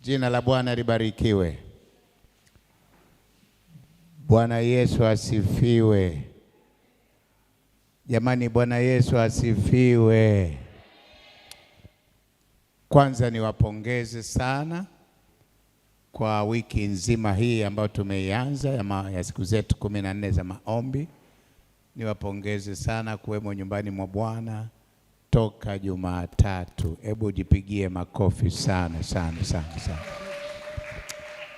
Jina la Bwana libarikiwe. Bwana Yesu asifiwe. Jamani, Bwana Yesu asifiwe. Kwanza niwapongeze sana kwa wiki nzima hii ambayo tumeianza ya siku zetu 14 za maombi. Niwapongeze sana kuwemo nyumbani mwa Bwana toka Jumatatu. Hebu jipigie makofi sana sana sana sana.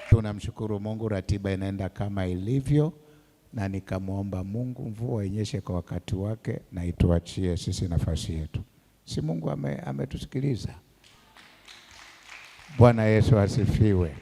Tunamshukuru Mungu, ratiba inaenda kama ilivyo, na nikamwomba Mungu mvua inyeshe kwa wakati wake na ituachie sisi nafasi yetu. Si Mungu ametusikiliza? Bwana Yesu asifiwe.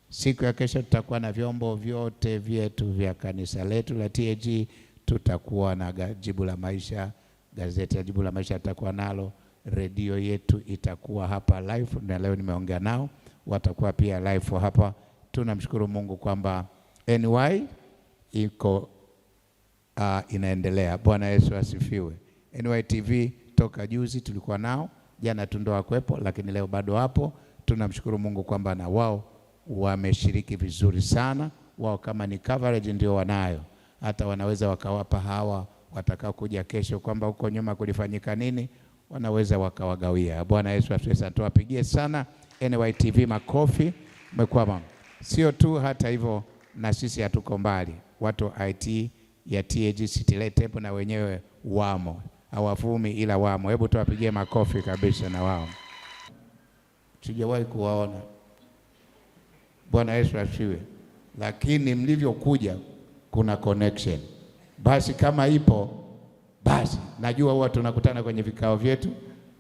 Siku ya kesho tutakuwa na vyombo vyote vyetu vya kanisa letu la TAG. Tutakuwa na Jibu la Maisha, gazeti ya Jibu la Maisha tutakuwa nalo, redio yetu itakuwa hapa live, na leo nimeongea nao, watakuwa pia live hapa. Tunamshukuru Mungu kwamba NY iko inaendelea. Bwana Yesu asifiwe. NY TV toka juzi tulikuwa nao, jana tundoa kwepo, lakini leo bado hapo. Tunamshukuru Mungu kwamba na wao wameshiriki vizuri sana. Wao kama ni coverage ndio wanayo, hata wanaweza wakawapa hawa watakao kuja kesho kwamba huko nyuma kulifanyika nini, wanaweza wakawagawia. Bwana Yesu asifiwe. Tuwapigie sana NY TV makofi. Mmekwama. Sio tu hata hivyo, na sisi hatuko mbali. Watu IT ya TAG City hapo na wenyewe wamo, hawavumi ila wamo. Hebu tuwapigie makofi kabisa na wao. Sijawahi kuwaona. Bwana Yesu asifiwe. Lakini mlivyokuja kuna connection. Basi kama ipo, basi najua huwa tunakutana kwenye vikao vyetu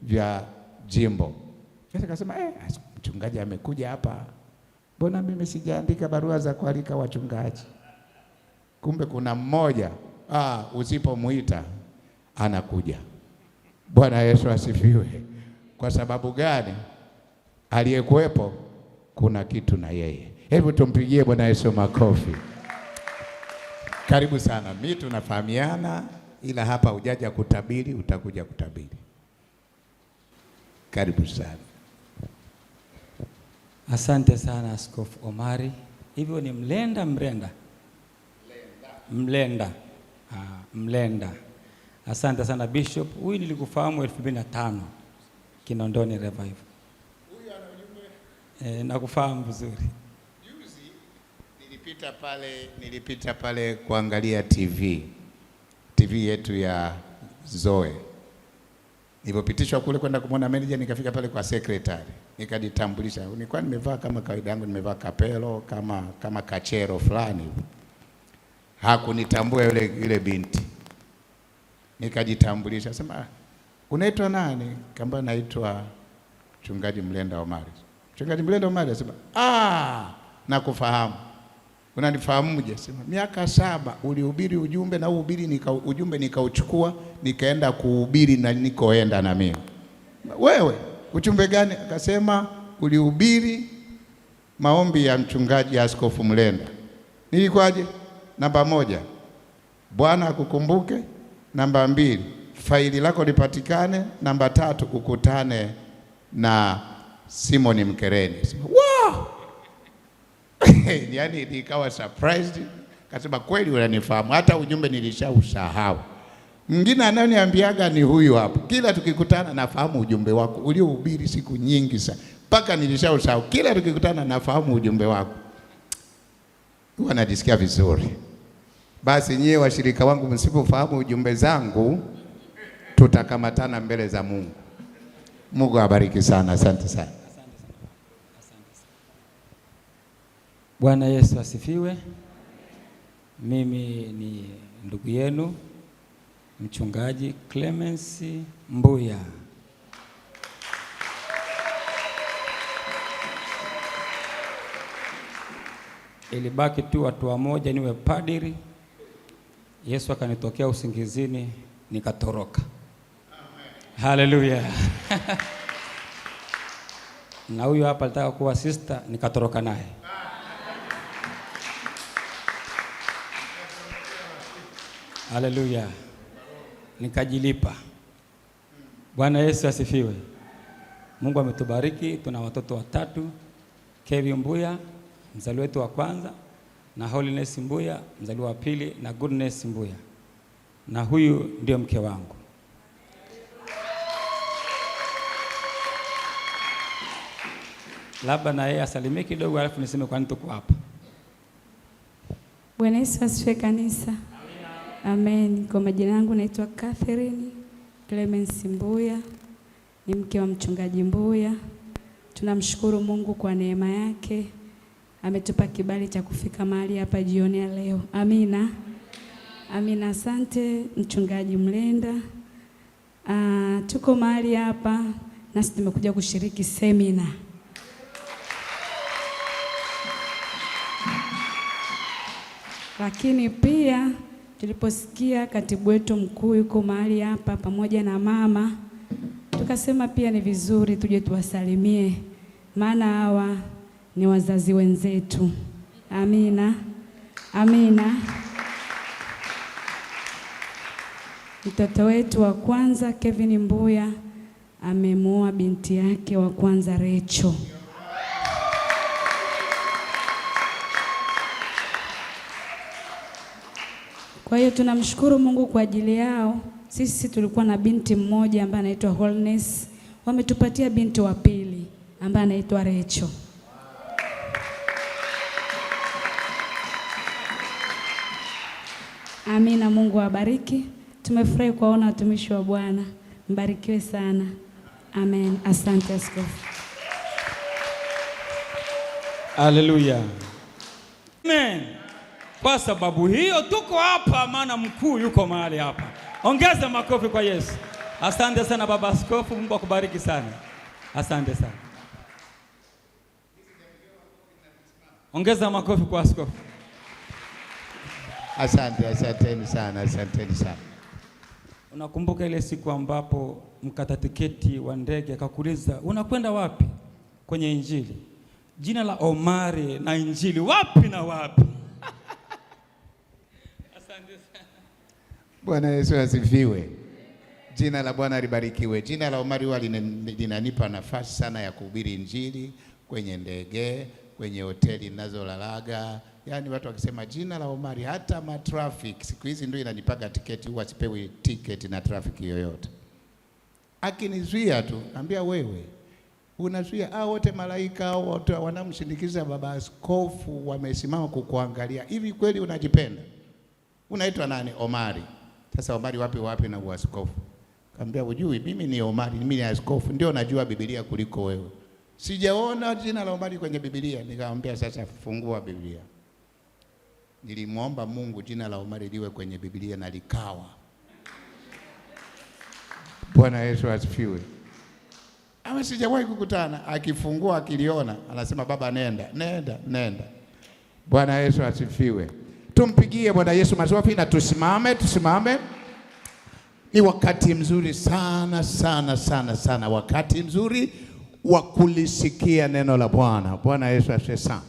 vya jimbo. Sasa akasema mchungaji amekuja hapa, mbona mimi sijaandika barua za kualika wachungaji? Kumbe kuna mmoja usipomuita anakuja. Bwana Yesu asifiwe. Kwa sababu gani? Aliyekuwepo kuna kitu na yeye. Hebu tumpigie Bwana Yesu makofi. Karibu sana. Mimi tunafahamiana, ila hapa hujaja kutabiri, utakuja kutabiri. Karibu sana. Asante sana Askofu Omari. Hivyo ni Mlenda? Mlenda. Asante sana Bishop. Huyu nilikufahamu 2005 Kinondoni Revival. Huyu ana ujumbe. Nakufahamu vizuri. Juzi nilipita pale kuangalia TV yetu ya Zoe. Nilipopitishwa kule kwenda kumwona manager, nikafika pale kwa secretary, nikajitambulisha. Nilikuwa nimevaa kama kawaida yangu, nimevaa kapelo kama kachero fulani. Hakunitambua yule binti. Nikajitambulisha, sema unaitwa nani? Kamba naitwa Mchungaji Mlenda Omari. Mchungaji Mlenda Omari? Sema nakufahamu. Unanifahamuje? Sema miaka 7 ulihubiri ujumbe, na ujumbe nikauchukua nikaenda kuhubiri na nikoenda na mimi. Wewe ujumbe gani? Akasema ulihubiri maombi ya mchungaji Askofu Mlenda. Nilikwaje? Namba 1, Bwana akukumbuke. Namba 2, faili lako lipatikane. Namba 3, ukutane na Simon Mkereni. Wow! Yaani nikawa surprised. Kasema kweli unanifahamu, hata ujumbe nilishausahau. Mwingine ananiambiaga ni huyu hapo, kila tukikutana nafahamu ujumbe wako uliohubiri siku nyingi sana, mpaka nilishausahau. Kila tukikutana nafahamu ujumbe wako. Huwa najisikia vizuri. Basi nyie washirika wangu, msipofahamu ujumbe zangu, tutakamatana mbele za Mungu. Mungu awabariki sana. Asante sana. Bwana Yesu asifiwe. Mimi ni ndugu yenu Mchungaji Clemens Mbuya. Ilibaki tu hatua moja niwe padri. Yesu akanitokea usingizini, nikatoroka. Haleluya. Na huyu hapa alitaka kuwa sister, nikatoroka naye. Haleluya. Nikajilipa. Bwana Yesu asifiwe. Mungu ametubariki, tuna watoto 3. Kevin Mbuya mzaliwa wetu wa kwanza, na Holiness Mbuya mzaliwa wa pili, na Goodness Mbuya, na huyu ndio mke wangu. Labda na yeye asalimie kidogo, alafu niseme kwa nini tuko hapa. Bwana Yesu asifiwe kanisa. Amen. Kwa majina yangu naitwa Catherine Clemence Mbuya, ni mke wa mchungaji Mbuya. Tunamshukuru Mungu kwa neema yake. Ametupa kibali cha kufika mahali hapa jioni ya leo. Amina. Amina, asante mchungaji Mlenda. Tuko mahali hapa nasi tumekuja kushiriki semina. Lakini pia tuliposikia katibu wetu mkuu yuko mahali hapa pamoja na mama, tukasema pia ni vizuri tuje tuwasalimie, maana hawa ni wazazi wenzetu. Amina. Amina. Mtoto wetu wa kwanza Kevin Mbuya amemuoa binti yake wa kwanza Rachel. Kwa hiyo tunamshukuru Mungu kwa ajili yao. Sisi tulikuwa na binti mmoja ambaye anaitwa Holiness. Wametupatia binti wa pili ambaye anaitwa Rachel. Amina, Mungu awabariki. Tumefurahi kuwaona watumishi wa Bwana. Mbarikiwe sana. Amen. Asante askofu. Haleluya. Amen. Kwa sababu hiyo tuko hapa, maana mkuu yuko mahali hapa. Ongeza makofi kwa Yesu. Asante sana baba askofu, Mungu akubariki sana. Asante sana. Ongeza makofi kwa askofu. Asanteni sana, asanteni sana. Unakumbuka ile siku ambapo mkata tiketi wa ndege akakuuliza unakwenda wapi kwenye injili? Jina la Omari na injili wapi na wapi? Asante sana. Bwana Yesu asifiwe. Jina la Bwana libarikiwe. Jina la Omari huwa linanipa nafasi sana ya kuhubiri injili kwenye ndege, kwenye hoteli ninazolalaga. Yaani watu wakisema jina la Omari, hata matrafiki siku hizi ndio inanipaga tiketi, huwa sipewi tiketi na trafiki yoyote. Akinizuia tu, naambia wewe unazuia wote malaika au wote wanamshindikiza baba askofu wamesimama kukuangalia. Hivi kweli unajipenda? Unaitwa nani? Omari. Sasa Omari wapi na uaskofu? Kaambia ujui mimi ni Omari, mimi ni askofu, ndio najua Biblia kuliko wewe. Sijaona jina la Omari kwenye Biblia. Nikamwambia sasa fungua Biblia. Nilimwomba Mungu jina la Omari liwe kwenye Biblia na likawa. Bwana Yesu asifiwe. Ama sijawahi kukutana, akifungua akiliona anasema baba nenda. Bwana Yesu asifiwe. Tumpigie Bwana Yesu makofi na tusimame. Ni wakati mzuri sana, wakati mzuri wa kulisikia neno la Bwana. Bwana Yesu asifiwe sana.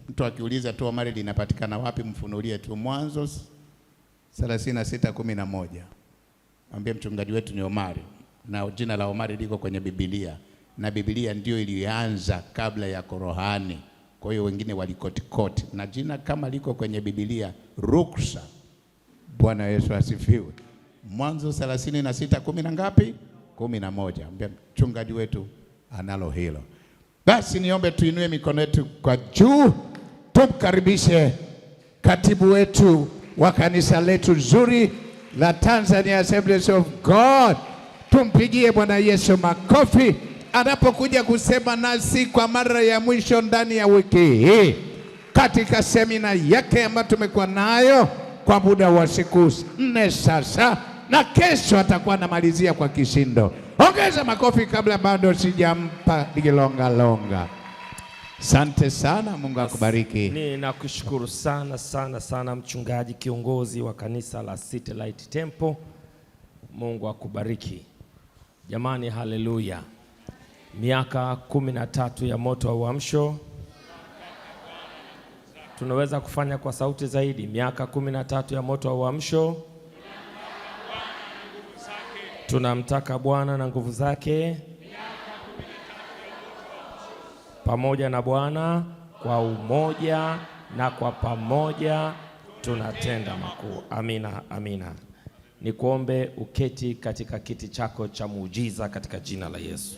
Mtu akiuliza tu Omari linapatikana wapi, mfunulie tu Mwanzo 36:11. Ambie mchungaji wetu ni Omari, na jina la Omari liko kwenye Biblia, na Biblia ndio ilianza kabla ya Qur'ani. Kwa hiyo wengine walikotikoti, na jina kama liko kwenye Biblia ruksa. Bwana Yesu asifiwe. Mwanzo 36:10 na ngapi? 11. Ambia mchungaji wetu analo hilo. Basi niombe tuinue mikono yetu kwa juu, tumkaribishe katibu wetu wa kanisa letu zuri la Tanzania Assemblies of God. Tumpigie Bwana Yesu makofi anapokuja kusema nasi kwa mara ya mwisho ndani ya wiki hii katika semina yake ambayo tumekuwa nayo kwa muda wa siku 4 sasa, na kesho atakuwa anamalizia kwa kishindo. Ongeza makofi kabla bado sijampa longa. Asante sana, Mungu akubariki. Ninakushukuru sana mchungaji kiongozi wa kanisa la City Light Temple. Mungu akubariki. Jamani, haleluya. Miaka 13 ya moto wa uamsho. Tunaweza kufanya kwa sauti zaidi. Miaka 13 ya moto wa uamsho. Tunamtaka Bwana na nguvu zake. pamoja na Bwana, kwa umoja na kwa pamoja tunatenda makuu. Amina, amina. Nikuombe uketi katika kiti chako cha muujiza katika jina la Yesu.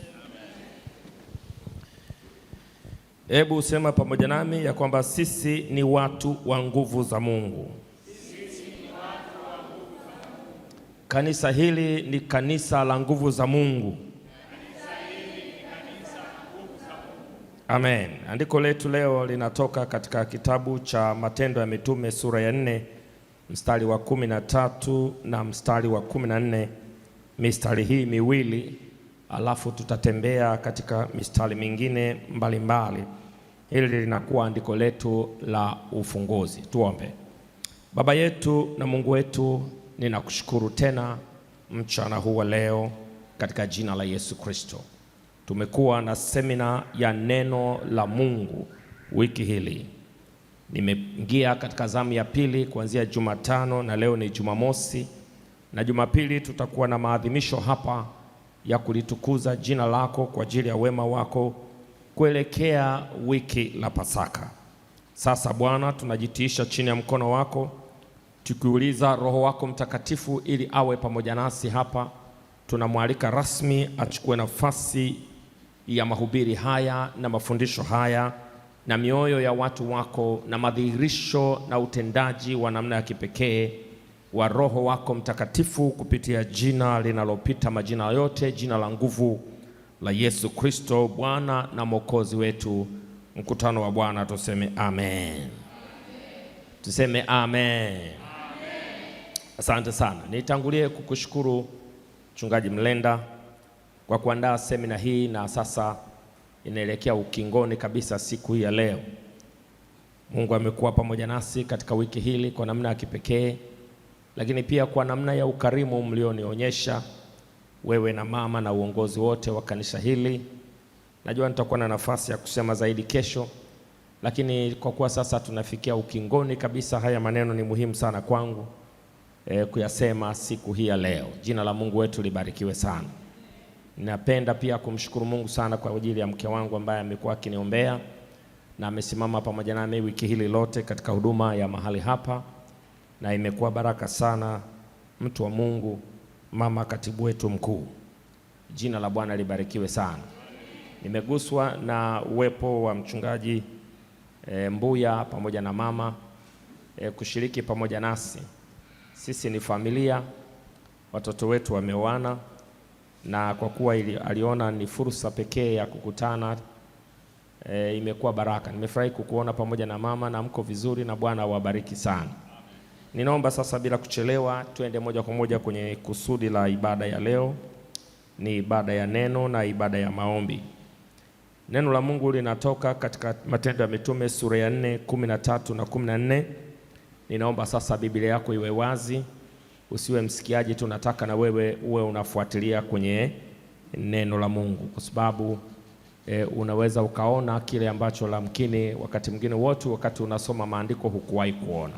Hebu sema pamoja nami ya kwamba sisi ni watu wa nguvu za Mungu. Kanisa hili ni kanisa la nguvu za Mungu. Amen. Andiko letu leo linatoka katika kitabu cha Matendo ya Mitume sura ya 4 mstari wa 13 na mstari wa 14. Mistari hii miwili, alafu tutatembea katika mistari mingine mbalimbali. Hili linakuwa andiko letu la ufunguzi. Tuombe. Baba yetu na Mungu wetu, ninakushukuru tena mchana huu wa leo katika jina la Yesu Kristo. Tumekuwa na semina ya neno la Mungu wiki hili. Nimeingia katika zamu ya pili kuanzia Jumatano na leo ni Jumamosi, na Jumapili tutakuwa na maadhimisho hapa ya kulitukuza jina lako kwa ajili ya wema wako kuelekea wiki la Pasaka. Sasa Bwana, tunajitiisha chini ya mkono wako, tukiuliza Roho wako Mtakatifu ili awe pamoja nasi hapa. Tunamwalika rasmi achukue nafasi ya mahubiri haya na mafundisho haya na mioyo ya watu wako na madhihirisho na utendaji wa namna ya kipekee wa Roho wako Mtakatifu kupitia jina linalopita majina yote, jina la nguvu la Yesu Kristo, Bwana na Mwokozi wetu. Mkutano wa Bwana tuseme amen. Tuseme amen. Asante sana. Nitangulie kukushukuru Mchungaji Mlenda kwa kuandaa semina hii, na sasa inaelekea ukingoni kabisa siku hii ya leo. Mungu amekuwa pamoja nasi katika wiki hili kwa namna ya kipekee, lakini pia kwa namna ya ukarimu mlionionyesha wewe na mama na uongozi wote wa kanisa hili. Najua nitakuwa na nafasi ya kusema zaidi kesho, lakini kwa kuwa sasa tunafikia ukingoni kabisa, haya maneno ni muhimu sana kwangu kuyasema siku hii ya leo. Jina la Mungu wetu libarikiwe sana. Ninapenda pia kumshukuru Mungu sana kwa ajili ya mke wangu ambaye amekuwa akiniombea na amesimama pamoja nami wiki hili lote katika huduma ya mahali hapa, na imekuwa baraka sana. Mtu wa Mungu, mama katibu wetu mkuu, jina la Bwana libarikiwe sana. Nimeguswa na uwepo wa mchungaji Mbuya pamoja na mama kushiriki pamoja nasi. Sisi ni familia, watoto wetu wameoana, na kwa kuwa aliona ni fursa pekee ya kukutana, imekuwa baraka. Nimefurahi kukuona pamoja na mama, na mko vizuri, na Bwana awabariki sana. Ninaomba sasa bila kuchelewa tuende moja kwa moja kwenye kusudi la ibada ya leo. Ni ibada ya neno na ibada ya maombi. Neno la Mungu linatoka katika Matendo ya Mitume sura ya 4, 13 na 14. Ninaomba sasa Biblia yako iwe wazi, usiwe msikiaji tu, nataka na wewe uwe unafuatilia kwenye neno la Mungu, kwa sababu unaweza ukaona kile ambacho lamkini wakati mwingine wakati unasoma maandiko hukuwahi kuona.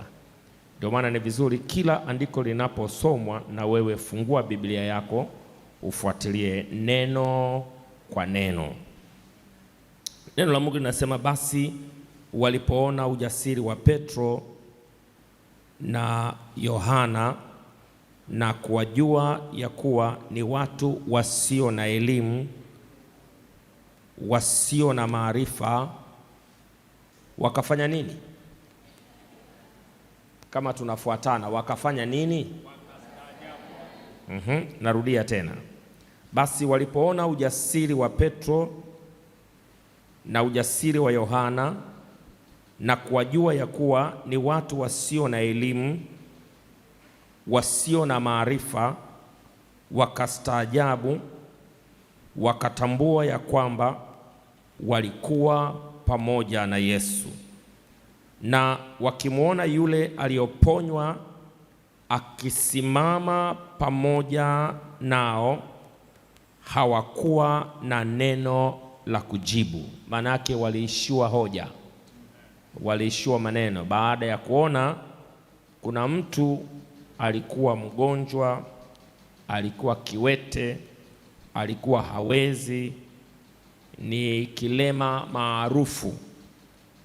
Ndio maana ni vizuri kila andiko linaposomwa na wewe fungua Biblia yako ufuatilie neno kwa neno. Neno la Mungu linasema, basi walipoona ujasiri wa Petro na Yohana na kuwajua ya kuwa ni watu wasio na elimu, wasio na maarifa, wakafanya nini? Kama tunafuatana, wakafanya nini? Narudia tena. Basi walipoona ujasiri wa Petro na ujasiri wa Yohana na kuwajua ya kuwa ni watu wasio na elimu, wasio na maarifa, wakastaajabu, wakatambua ya kwamba walikuwa pamoja na Yesu. Na wakimwona yule aliyoponywa akisimama pamoja nao, hawakuwa na neno la kujibu. Maana yake waliishiwa hoja, waliishiwa maneno baada ya kuona kuna mtu alikuwa mgonjwa, alikuwa kiwete, alikuwa hawezi. ni kilema maarufu,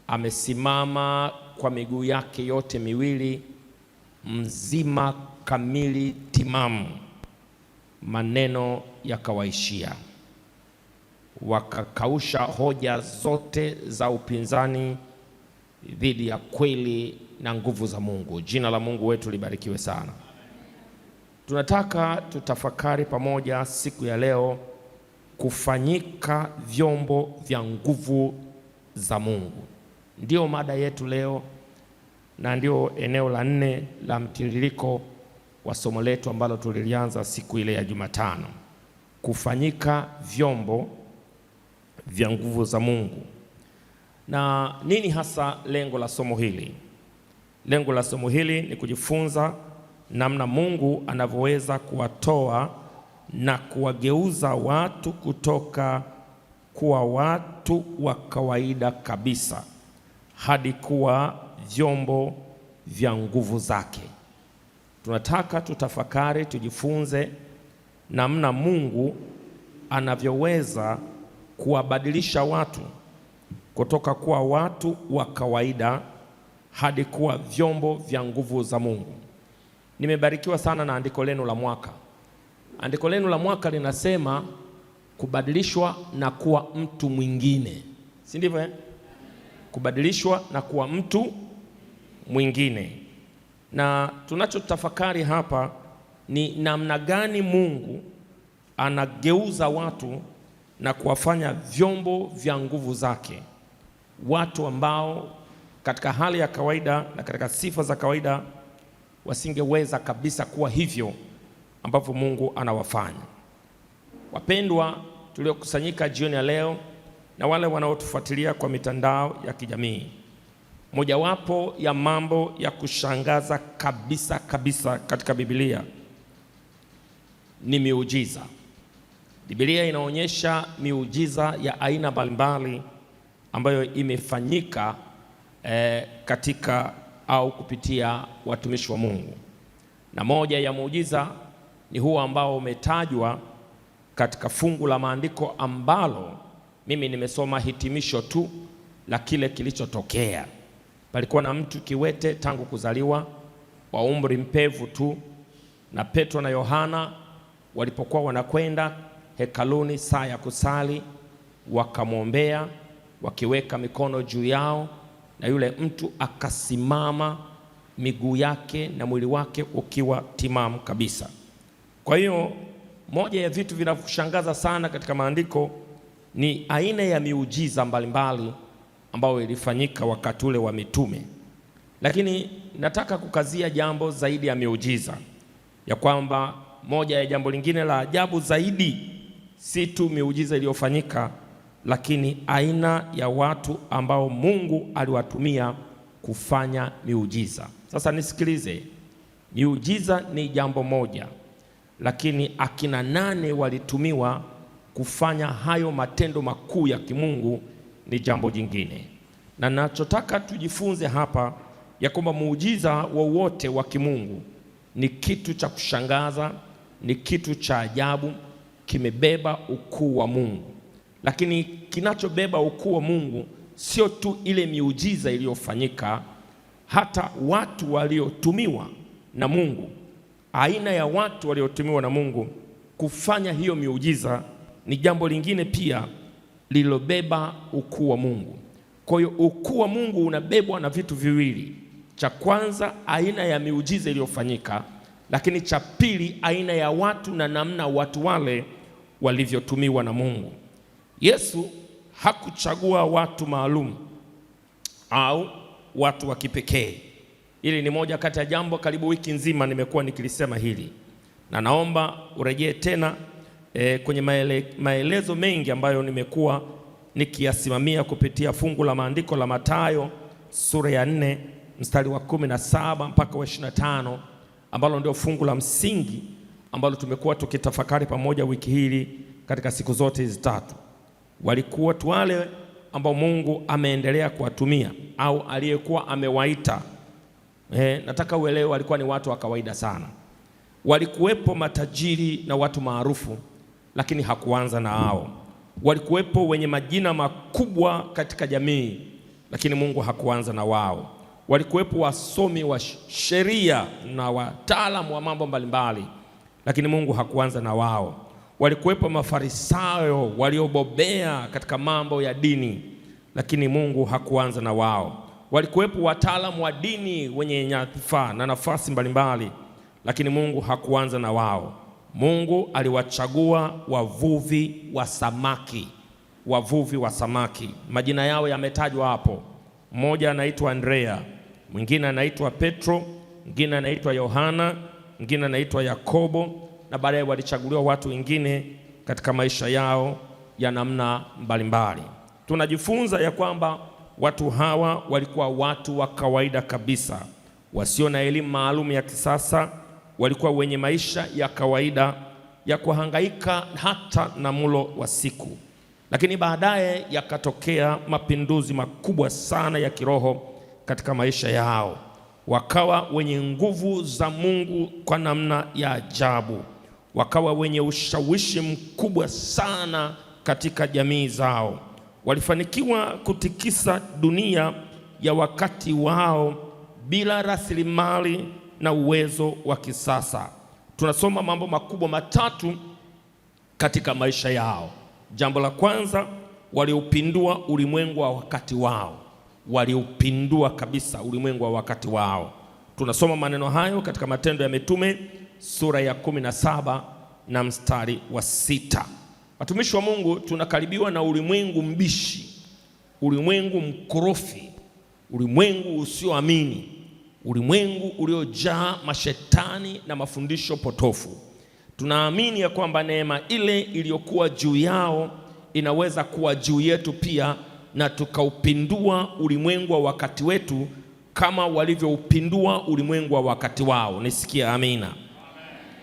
amesimama kwa miguu yake yote miwili, mzima kamili, timamu. Maneno yakawaishia, wakakausha hoja zote za upinzani dhidi ya kweli na nguvu za Mungu. Jina la Mungu wetu libarikiwe sana. Tunataka tutafakari pamoja siku ya leo, kufanyika vyombo vya nguvu za Mungu. Ndio mada yetu leo, na ndio eneo la 4 la mtiririko wa somo letu ambalo tulilianza siku ile ya Jumatano. Kufanyika vyombo vya nguvu za Mungu. Na nini hasa lengo la somo hili? Lengo la somo hili ni kujifunza namna Mungu anavyoweza kuwatoa na kuwageuza watu kutoka kuwa watu wa kawaida kabisa hadi kuwa vyombo vya nguvu zake. Tunataka tutafakari, tujifunze namna Mungu anavyoweza kuwabadilisha watu kutoka kuwa watu wa kawaida hadi kuwa vyombo vya nguvu za Mungu. Nimebarikiwa sana na andiko lenu la mwaka. Andiko lenu la mwaka linasema kubadilishwa na kuwa mtu mwingine, si ndivyo? Kubadilishwa na kuwa mtu mwingine. Na tunachotafakari hapa ni namna gani Mungu anageuza watu na kuwafanya vyombo vya nguvu zake, watu ambao katika hali ya kawaida na katika sifa za kawaida wasingeweza kabisa kuwa hivyo ambavyo Mungu anawafanya. Wapendwa tuliokusanyika jioni ya leo na wale wanaotufuatilia kwa mitandao ya kijamii, mojawapo ya mambo ya kushangaza kabisa kabisa katika Biblia ni miujiza. Biblia inaonyesha miujiza ya aina mbalimbali ambayo imefanyika katika au kupitia watumishi wa Mungu. Na moja ya muujiza ni huo ambao umetajwa katika fungu la maandiko ambalo mimi nimesoma hitimisho tu la kile kilichotokea. Palikuwa na mtu kiwete tangu kuzaliwa, wa umri mpevu tu, na Petro na Yohana walipokuwa wanakwenda hekaluni saa ya kusali, wakamwombea wakiweka mikono juu yao, na yule mtu akasimama, miguu yake na mwili wake ukiwa timamu kabisa. Kwa hiyo moja ya vitu vinavyoshangaza sana katika maandiko ni aina ya miujiza mbalimbali ambayo ilifanyika wakati ule wa mitume. Lakini nataka kukazia jambo zaidi ya miujiza, ya kwamba moja ya jambo lingine la ajabu zaidi si tu miujiza iliyofanyika, lakini aina ya watu ambao Mungu aliwatumia kufanya miujiza. Sasa nisikilize, miujiza ni jambo moja, lakini akina nane walitumiwa kufanya hayo matendo makuu ya kimungu ni jambo jingine. Na nachotaka tujifunze hapa ya kwamba muujiza wowote wa kimungu ni kitu cha kushangaza, ni kitu cha ajabu, kimebeba ukuu wa Mungu. Lakini kinachobeba ukuu wa Mungu sio tu ile miujiza iliyofanyika, hata watu waliotumiwa na Mungu. Aina ya watu waliotumiwa na Mungu kufanya hiyo miujiza ni jambo lingine pia lilobeba ukuu wa Mungu. Kwa hiyo ukuu wa Mungu unabebwa na vitu viwili. Cha kwanza, aina ya miujiza iliyofanyika, lakini cha pili, aina ya watu na namna watu wale walivyotumiwa na Mungu. Yesu hakuchagua watu maalum au watu wa kipekee. Hili ni moja kati ya jambo karibu wiki nzima nimekuwa nikilisema hili, na naomba urejee tena kwenye maelezo mengi ambayo nimekuwa nikiyasimamia kupitia fungu la maandiko la Mathayo sura ya 4 mstari wa 17 mpaka wa 25, ambalo ndio fungu la msingi ambalo tumekuwa tukitafakari pamoja wiki hili katika siku zote hizi tatu. Walikuwa watu wale ambao Mungu ameendelea kuwatumia au aliyekuwa amewaita. Nataka uelewe, walikuwa ni watu wa kawaida sana. Walikuwepo matajiri na watu maarufu, lakini hakuanza na hao. Walikuwepo wenye majina makubwa katika jamii, lakini Mungu hakuanza na wao. Walikuwepo wasomi wa sheria na wataalamu wa mambo mbalimbali, lakini Mungu hakuanza na wao. Walikuwepo mafarisayo waliobobea katika mambo ya dini, lakini Mungu hakuanza na wao. Walikuwepo wataalamu wa dini wenye nyadhifa na nafasi mbalimbali, lakini Mungu hakuanza na wao. Mungu aliwachagua wavuvi wa samaki. Wavuvi wa samaki, majina yao yametajwa hapo. Mmoja anaitwa Andrea, mwingine anaitwa Petro, mwingine anaitwa Yohana, mwingine anaitwa Yakobo, na baadaye walichaguliwa watu wengine katika maisha yao ya namna mbalimbali. Tunajifunza ya kwamba watu hawa walikuwa watu wa kawaida kabisa, wasio na elimu maalum ya kisasa. Walikuwa wenye maisha ya kawaida ya kuhangaika hata na mlo wa siku, lakini baadaye yakatokea mapinduzi makubwa sana ya kiroho katika maisha yao. Wakawa wenye nguvu za Mungu kwa namna ya ajabu, wakawa wenye ushawishi mkubwa sana katika jamii zao. Walifanikiwa kutikisa dunia ya wakati wao bila rasilimali na uwezo wa kisasa. Tunasoma mambo makubwa matatu katika maisha yao. Jambo la kwanza, waliupindua ulimwengu wa wakati wao. Waliupindua kabisa ulimwengu wa wakati wao. Tunasoma maneno hayo katika Matendo ya Mitume sura ya 17 na mstari wa 6. Watumishi wa Mungu, tunakaribiwa na ulimwengu mbishi, ulimwengu mkorofi, ulimwengu usioamini, ulimwengu uliojaa mashetani na mafundisho potofu. Tunaamini ya kwamba neema ile iliyokuwa juu yao inaweza kuwa juu yetu pia, na tukaupindua ulimwengu wa wakati wetu kama walivyoupindua ulimwengu wa wakati wao. Nisikia amina.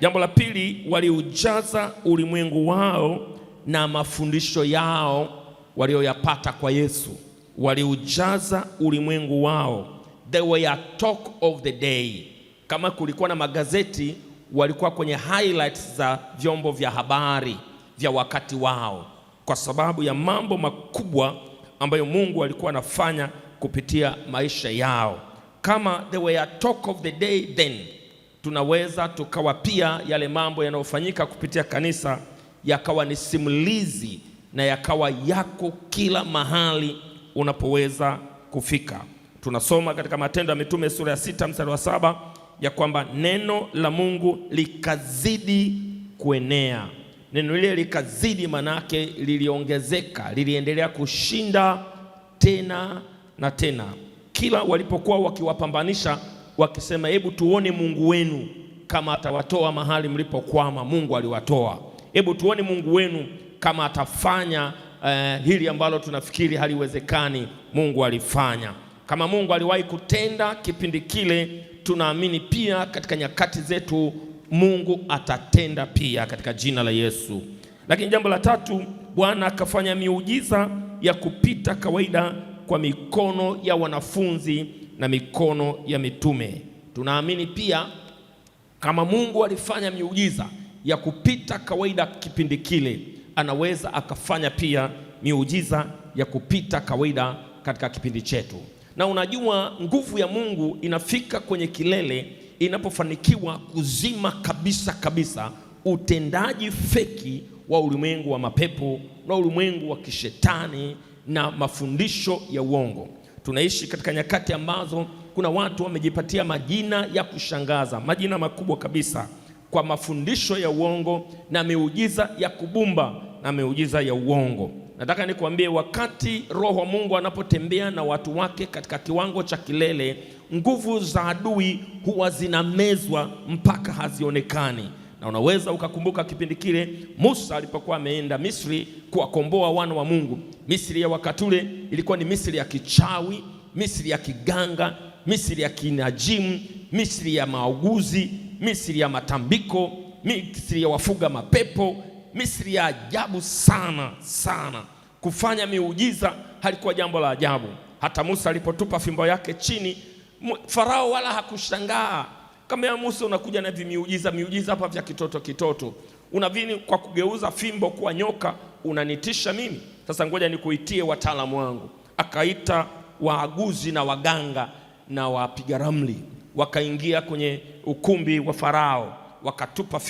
Jambo la pili, waliujaza ulimwengu wao na mafundisho yao walioyapata kwa Yesu. Waliujaza ulimwengu wao. They were a talk of the day. Kama kulikuwa na magazeti, walikuwa kwenye highlights za vyombo vya habari vya wakati wao, kwa sababu ya mambo makubwa ambayo Mungu alikuwa anafanya kupitia maisha yao. Kama they were a talk of the day then, tunaweza tukawa pia yale mambo yanayofanyika kupitia kanisa yakawa ni simulizi na yakawa yako kila mahali unapoweza kufika. Tunasoma katika Matendo ya Mitume sura ya 6 mstari wa 7 ya kwamba neno la Mungu likazidi kuenea. Neno lile likazidi, manake liliongezeka, liliendelea kushinda tena na tena. Kila walipokuwa wakiwapambanisha wakisema, hebu tuone Mungu wenu kama atawatoa mahali mlipokwama. Mungu aliwatoa. Hebu tuone Mungu wenu kama atafanya hili ambalo tunafikiri haliwezekani. Mungu alifanya. Kama Mungu aliwahi kutenda kipindi kile, tunaamini pia katika nyakati zetu Mungu atatenda pia katika jina la Yesu. Lakini jambo la tatu, Bwana akafanya miujiza ya kupita kawaida kwa mikono ya wanafunzi na mikono ya mitume. Tunaamini pia kama Mungu alifanya miujiza ya kupita kawaida kipindi kile, anaweza akafanya pia miujiza ya kupita kawaida katika kipindi chetu. Na unajua, nguvu ya Mungu inafika kwenye kilele inapofanikiwa kuzima kabisa kabisa utendaji feki wa ulimwengu wa mapepo na ulimwengu wa kishetani na mafundisho ya uongo. Tunaishi katika nyakati ambazo kuna watu wamejipatia majina ya kushangaza, majina makubwa kabisa, kwa mafundisho ya uongo na miujiza ya kubumba na miujiza ya uongo. Nataka nikwambie, wakati Roho wa Mungu anapotembea na watu wake katika kiwango cha kilele, nguvu za adui huwa zinamezwa mpaka hazionekani. Na unaweza ukakumbuka kipindi kile Musa alipokuwa ameenda Misri kuwakomboa wana wa Mungu. Misri ya wakati ule ilikuwa ni Misri ya kichawi, Misri ya kiganga, Misri ya kinajimu, Misri ya mauguzi, Misri ya matambiko, Misri ya wafuga mapepo, Misri ya ajabu sana sana. Kufanya miujiza halikuwa jambo la ajabu. Hata Musa alipotupa fimbo yake chini, Farao wala hakushangaa. Kama ya Musa unakuja na miujiza hapa vya kitoto. Unavini kwa kugeuza fimbo kuwa nyoka, unanitisha mimi? Sasa ngoja nikuitie wataalamu wangu. Akaita waaguzi na waganga na wapiga ramli, wakaingia kwenye ukumbi wa Farao, wakatupa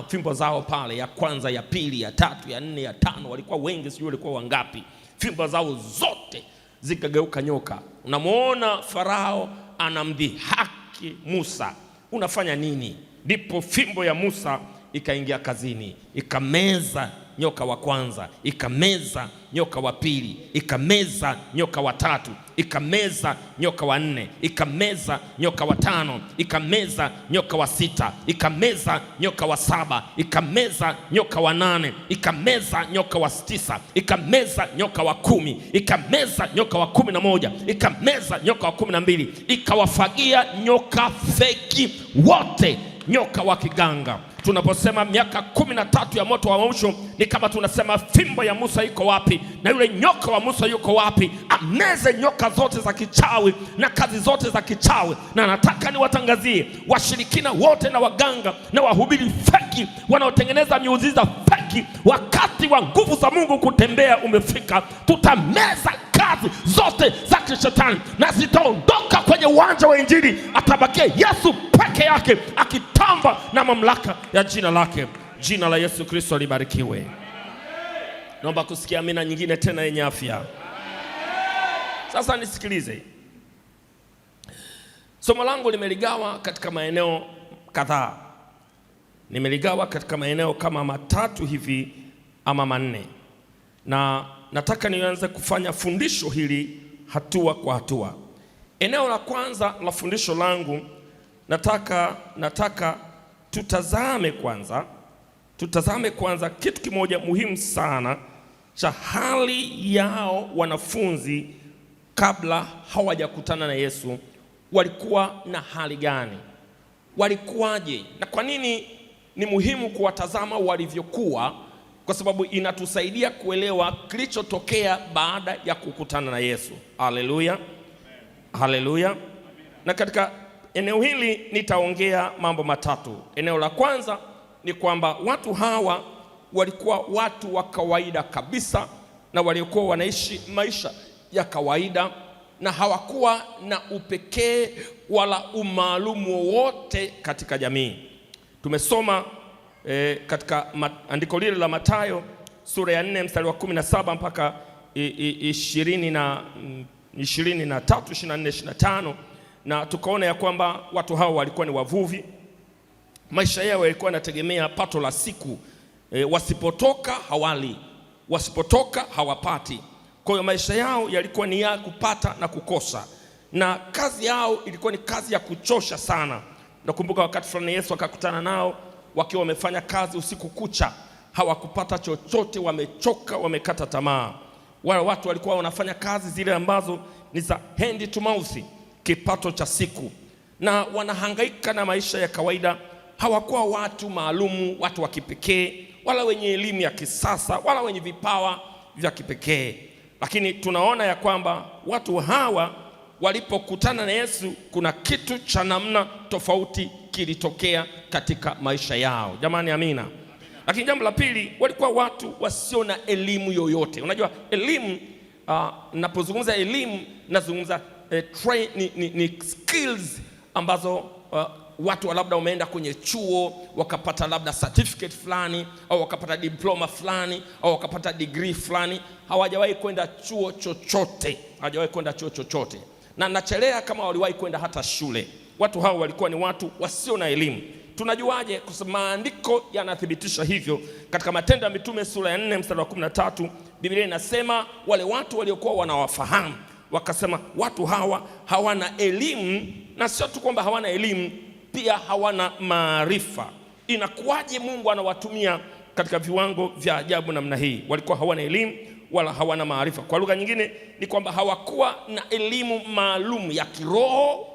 fimbo zao pale, ya kwanza, ya pili, ya tatu, ya nne, ya tano. Walikuwa wengi, sijui walikuwa wangapi. Fimbo zao zote zikageuka nyoka. Unamuona Farao anamdhihaki Musa, unafanya nini? Ndipo fimbo ya Musa ikaingia kazini, ikameza nyoka wa kwanza, ikameza nyoka wa pili, ikameza nyoka wa tatu, ikameza nyoka wa nne, ikameza nyoka wa tano, ikameza nyoka wa sita, ikameza nyoka wa saba, ikameza nyoka wa nane, ikameza nyoka wa tisa, ikameza nyoka wa 10, ikameza nyoka wa 11, ikameza nyoka wa 12, ikawafagia nyoka feki wote, nyoka wa kiganga. Tunaposema miaka 13 ya moto wa mwisho, ni kama tunasema fimbo ya Musa iko wapi na yule nyoka wa Musa yuko wapi? Ameze nyoka zote za kichawi na kazi zote za kichawi. Na nataka niwatangazie washirikina wote na waganga na wahubiri feki wanaotengeneza miujiza feki, wakati wa nguvu za Mungu kutembea umefika. Tutameza kazi zote za kishetani na zitaondoka kwenye uwanja wa Injili. Atabakia Yesu peke yake akitamba na mamlaka ya jina lake. Jina la Yesu Kristo libarikiwe. Naomba kusikia amina nyingine tena yenye afya. Sasa nisikilize. Somo langu nimeligawa katika maeneo kadhaa. Nimeligawa katika maeneo kama 3 hivi ama 4. Na nataka nianze kufanya fundisho hili hatua kwa hatua. Eneo la kwanza la fundisho langu, nataka tutazame kwanza kitu kimoja muhimu sana cha hali yao wanafunzi kabla hawajakutana na Yesu. Walikuwa na hali gani? Walikuwaje? Na kwa nini ni muhimu kuwatazama walivyokuwa? Kwa sababu inatusaidia kuelewa kilichotokea baada ya kukutana na Yesu. Haleluya. Haleluya. Na katika eneo hili nitaongea mambo 3. Eneo la kwanza ni kwamba watu hawa walikuwa watu wa kawaida kabisa, na waliokuwa wanaishi maisha ya kawaida, na hawakuwa na upekee wala umaalumu wowote katika jamii. Tumesoma katika andiko lile la Mathayo sura ya 4 mstari wa 17 mpaka 23, 24, 25, na tukaona ya kwamba watu hao walikuwa ni wavuvi. Maisha yao yalikuwa yanategemea pato la siku. Wasipotoka hawali, wasipotoka hawapati. Kwa hiyo maisha yao yalikuwa ni ya kupata na kukosa, na kazi yao ilikuwa ni kazi ya kuchosha sana. Nakumbuka wakati fulani Yesu akakutana nao wakiwa wamefanya kazi usiku kucha, hawakupata chochote, wamechoka, wamekata tamaa. Wale watu walikuwa wanafanya kazi zile ambazo ni za hand to mouth, kipato cha siku, na wanahangaika na maisha ya kawaida. Hawakuwa watu maalumu, watu wa kipekee, wala wenye elimu ya kisasa, wala wenye vipawa vya kipekee. Lakini tunaona ya kwamba watu hawa walipokutana na Yesu, kuna kitu cha namna tofauti kilitokea katika maisha yao. Jamani, amina. Lakini jambo la pili, walikuwa watu wasio na elimu yoyote. Unajua elimu, napozungumza elimu nazungumza ni skills ambazo watu labda wameenda kwenye chuo wakapata labda certificate fulani, au wakapata diploma fulani, au wakapata degree fulani. Hawajawahi kwenda chuo chochote, na nachelea kama waliwahi kwenda hata shule. Watu hao walikuwa ni watu wasio na elimu. Tunajuaje? Kwa sababu maandiko yanathibitisha hivyo. Katika Matendo ya Mitume sura ya 4 mstari wa 13, Biblia inasema wale watu waliokuwa wanawafahamu wakasema watu hawa hawana elimu, na sio tu kwamba hawana elimu, pia hawana maarifa. Inakuwaje Mungu anawatumia katika viwango vya ajabu namna hii? Walikuwa hawana elimu wala hawana maarifa. Kwa lugha nyingine ni kwamba hawakuwa na elimu maalum ya kiroho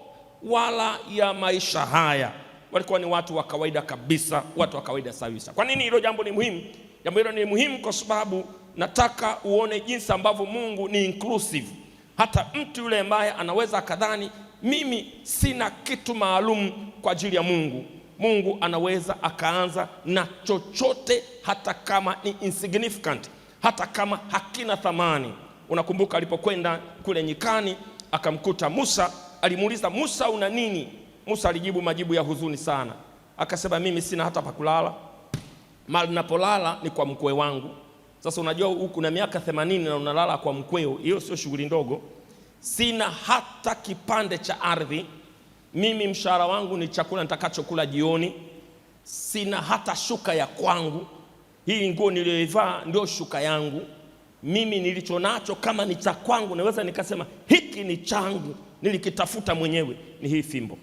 wala ya maisha haya. Walikuwa ni watu wa kawaida kabisa, watu wa kawaida kabisa. Kwa nini hilo jambo ni muhimu? Jambo hilo ni muhimu kwa sababu nataka uone jinsi ambavyo Mungu ni inclusive. Hata mtu yule ambaye anaweza akadhani mimi sina kitu maalum kwa ajili ya Mungu, Mungu anaweza akaanza na chochote hata kama ni insignificant. hata kama hakina thamani. Unakumbuka alipokwenda kule nyikani akamkuta Musa, alimuuliza Musa, una nini? Musa alijibu majibu ya huzuni sana, akasema mimi sina hata pa kulala, mahali ninapolala ni kwa mkwe wangu. Sasa unajua huku na miaka 80 na unalala kwa mkweo, hiyo sio shughuli ndogo. Sina hata kipande cha ardhi, mimi mshahara wangu ni chakula nitakachokula jioni. Sina hata shuka ya kwangu, hii nguo niliyoivaa ndio shuka yangu. Mimi nilicho nacho kama ni cha kwangu, naweza nikasema hiki ni changu, nilikitafuta mwenyewe, ni hii fimbo.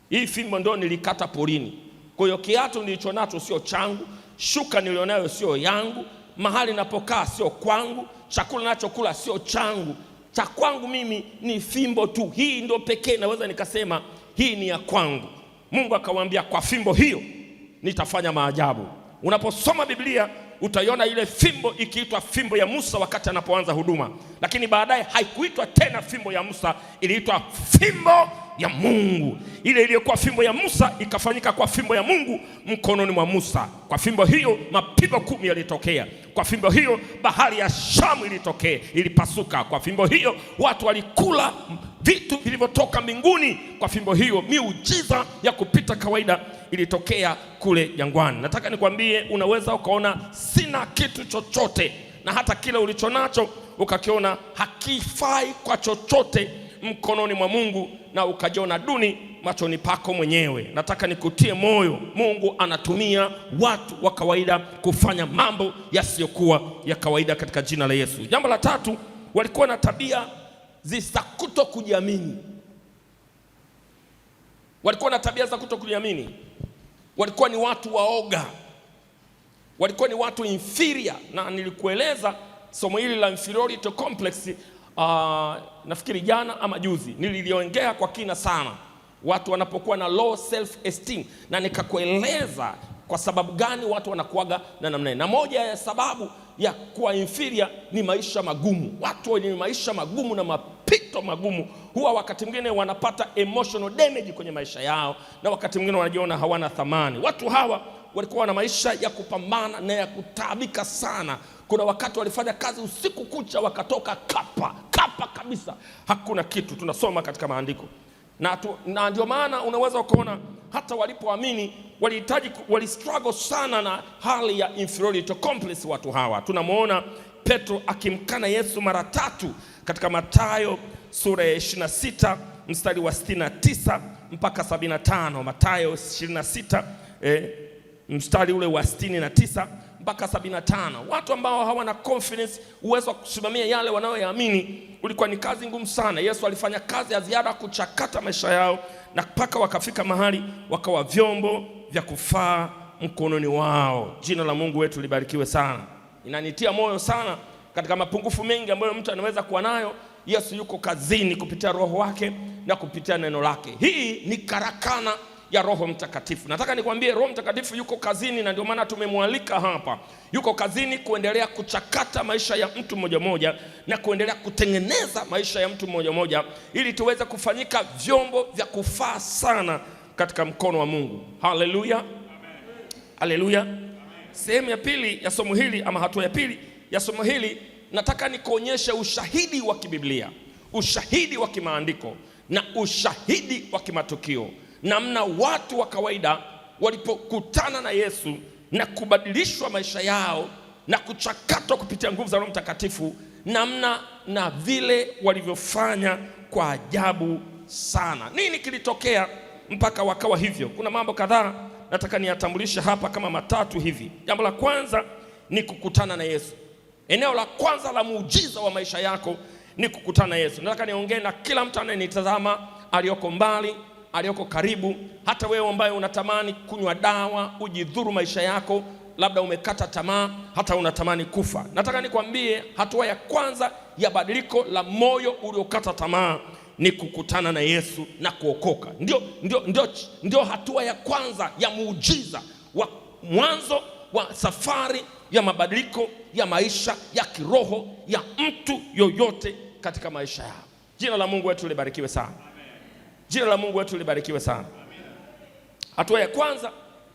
Hii fimbo ndio nilikata porini. Kwa hiyo kiatu nilicho nacho sio changu, shuka nilionayo sio yangu, mahali napokaa sio kwangu, chakula nachokula sio changu. Cha kwangu mimi ni fimbo tu. Hii ndio pekee naweza nikasema hii ni ya kwangu. Mungu akamwambia kwa fimbo hiyo nitafanya maajabu. Unaposoma Biblia utaiona ile fimbo ikiitwa fimbo ya Musa wakati anapoanza huduma, lakini baadaye haikuitwa tena fimbo ya Musa, iliitwa fimbo ya Mungu. Ile iliyokuwa fimbo ya Musa ikafanyika kwa fimbo ya Mungu mkononi mwa Musa. Kwa fimbo hiyo mapigo 10 yalitokea. Kwa fimbo hiyo bahari ya Shamu ilitokea, ilipasuka. Kwa fimbo hiyo watu walikula vitu vilivyotoka mbinguni. Kwa fimbo hiyo miujiza ya kupita kawaida ilitokea kule jangwani. Nataka nikwambie, unaweza ukaona sina kitu chochote, na hata kile ulichonacho ukakiona hakifai kwa chochote mkononi mwa Mungu, na ukajiona duni machoni pako mwenyewe. Nataka nikutie moyo, Mungu anatumia watu wa kawaida kufanya mambo yasiyokuwa ya kawaida katika jina la Yesu. Jambo la tatu, walikuwa na tabia za kutokujiamini. Walikuwa na tabia za kutokujiamini. Walikuwa ni watu waoga. Walikuwa ni watu inferior, na nilikueleza somo hili la inferiority complex nafikiri jana ama juzi nililiongea kwa kina sana, watu wanapokuwa na low self esteem, na nikakueleza kwa sababu gani watu wanakuaga na namna hiyo. Na moja ya sababu ya kuwa inferior ni maisha magumu. Watu wenye maisha magumu na mapito magumu huwa wakati mwingine wanapata emotional damage kwenye maisha yao, na wakati mwingine wanajiona hawana thamani. Watu hawa walikuwa na maisha ya kupambana na ya kutabika sana. Kuna wakati walifanya kazi usiku kucha wakatoka kapa kabisa, hakuna kitu. Tunasoma katika maandiko, na ndio maana unaweza ukaona hata walipoamini walistruggle sana na hali ya inferiority complex. Watu hawa tunamuona Petro akimkana Yesu mara 3 katika Mathayo sura ya 26 mstari wa 69 mpaka 75. Mathayo 26 mstari ule wa 69 mpaka 75. Watu ambao hawana confidence, uwezo wa kusimamia yale wanayoyaamini, ulikuwa ni kazi ngumu sana. Yesu alifanya kazi ya ziada kuchakata maisha yao, na mpaka wakafika mahali wakawa vyombo vya kufaa mkononi wao. Jina la Mungu wetu libarikiwe sana. Inanitia moyo sana katika mapungufu mengi ambayo mtu anaweza kuwa nayo. Yesu yuko kazini kupitia Roho wake na kupitia neno lake. Hii ni karakana ya Roho Mtakatifu. Nataka nikwambie, Roho Mtakatifu yuko kazini, na ndio maana tumemwalika hapa. Yuko kazini kuendelea kuchakata maisha ya mtu mmoja mmoja na kuendelea kutengeneza maisha ya mtu mmoja mmoja, ili tuweze kufanyika vyombo vya kufaa sana katika mkono wa Mungu. Haleluya, haleluya. Sehemu ya pili ya somo hili, ama hatua ya pili ya somo hili, nataka nikuonyeshe ushahidi wa kibiblia, ushahidi wa kimaandiko na ushahidi wa kimatukio, namna watu wa kawaida walipokutana na Yesu na kubadilishwa maisha yao na kuchakatwa kupitia nguvu za Roho Mtakatifu, namna na vile walivyofanya kwa ajabu sana. Nini kilitokea mpaka wakawa hivyo? Kuna mambo kadhaa nataka niyatambulishe hapa kama 3 hivi. Jambo la kwanza ni kukutana na Yesu. Eneo la kwanza la muujiza wa maisha yako ni kukutana na Yesu. Nataka niongee na kila mtu anayenitazama, aliyoko mbali, aliyoko karibu, hata wewe ambaye unatamani kunywa dawa ujidhuru maisha yako, labda umekata tamaa, hata unatamani kufa. Nataka nikwambie, hatua ya kwanza ya badiliko la moyo uliokata tamaa ni kukutana na Yesu na kuokoka. Ndio hatua ya kwanza ya muujiza wa mwanzo wa safari ya mabadiliko ya maisha ya kiroho ya mtu yoyote katika maisha yao. Jina la Mungu wetu libarikiwe sana. Jina la Mungu wetu libarikiwe sana. Hatua ya kwanza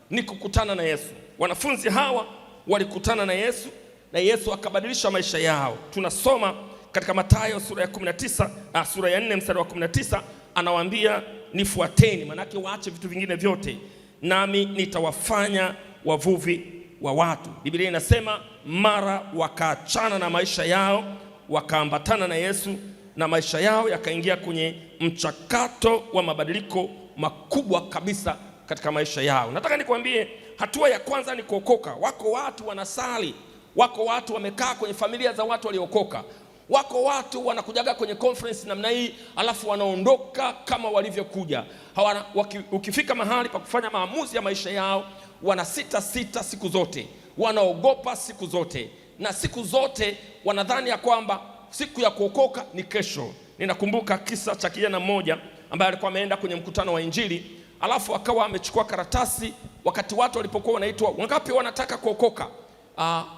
ni kukutana na Yesu. Wanafunzi hawa walikutana na Yesu na Yesu akabadilisha maisha yao. Tunasoma katika Mathayo sura ya 19, sura ya 4 mstari wa 19, anawaambia nifuateni, manake waache vitu vingine vyote, nami nitawafanya wavuvi wa watu. Biblia inasema mara wakaachana na maisha yao, wakaambatana na Yesu, na maisha yao yakaingia kwenye mchakato wa mabadiliko makubwa kabisa katika maisha yao. Nataka nikwambie, hatua ya kwanza ni kuokoka. Wako watu wanasali, wako watu wamekaa kwenye familia za watu waliokoka, wako watu wanakujaga kwenye conference namna hii alafu wanaondoka kama walivyokuja. Ukifika mahali pa kufanya maamuzi ya maisha yao, wanasita siku zote, wanaogopa siku zote, na siku zote wanadhani ya kwamba siku ya kuokoka ni kesho. Ninakumbuka kisa cha kijana mmoja ambaye alikuwa ameenda kwenye mkutano wa Injili, alafu akawa amechukua karatasi wakati watu walipokuwa wanaitwa wangapi wanataka kuokoka.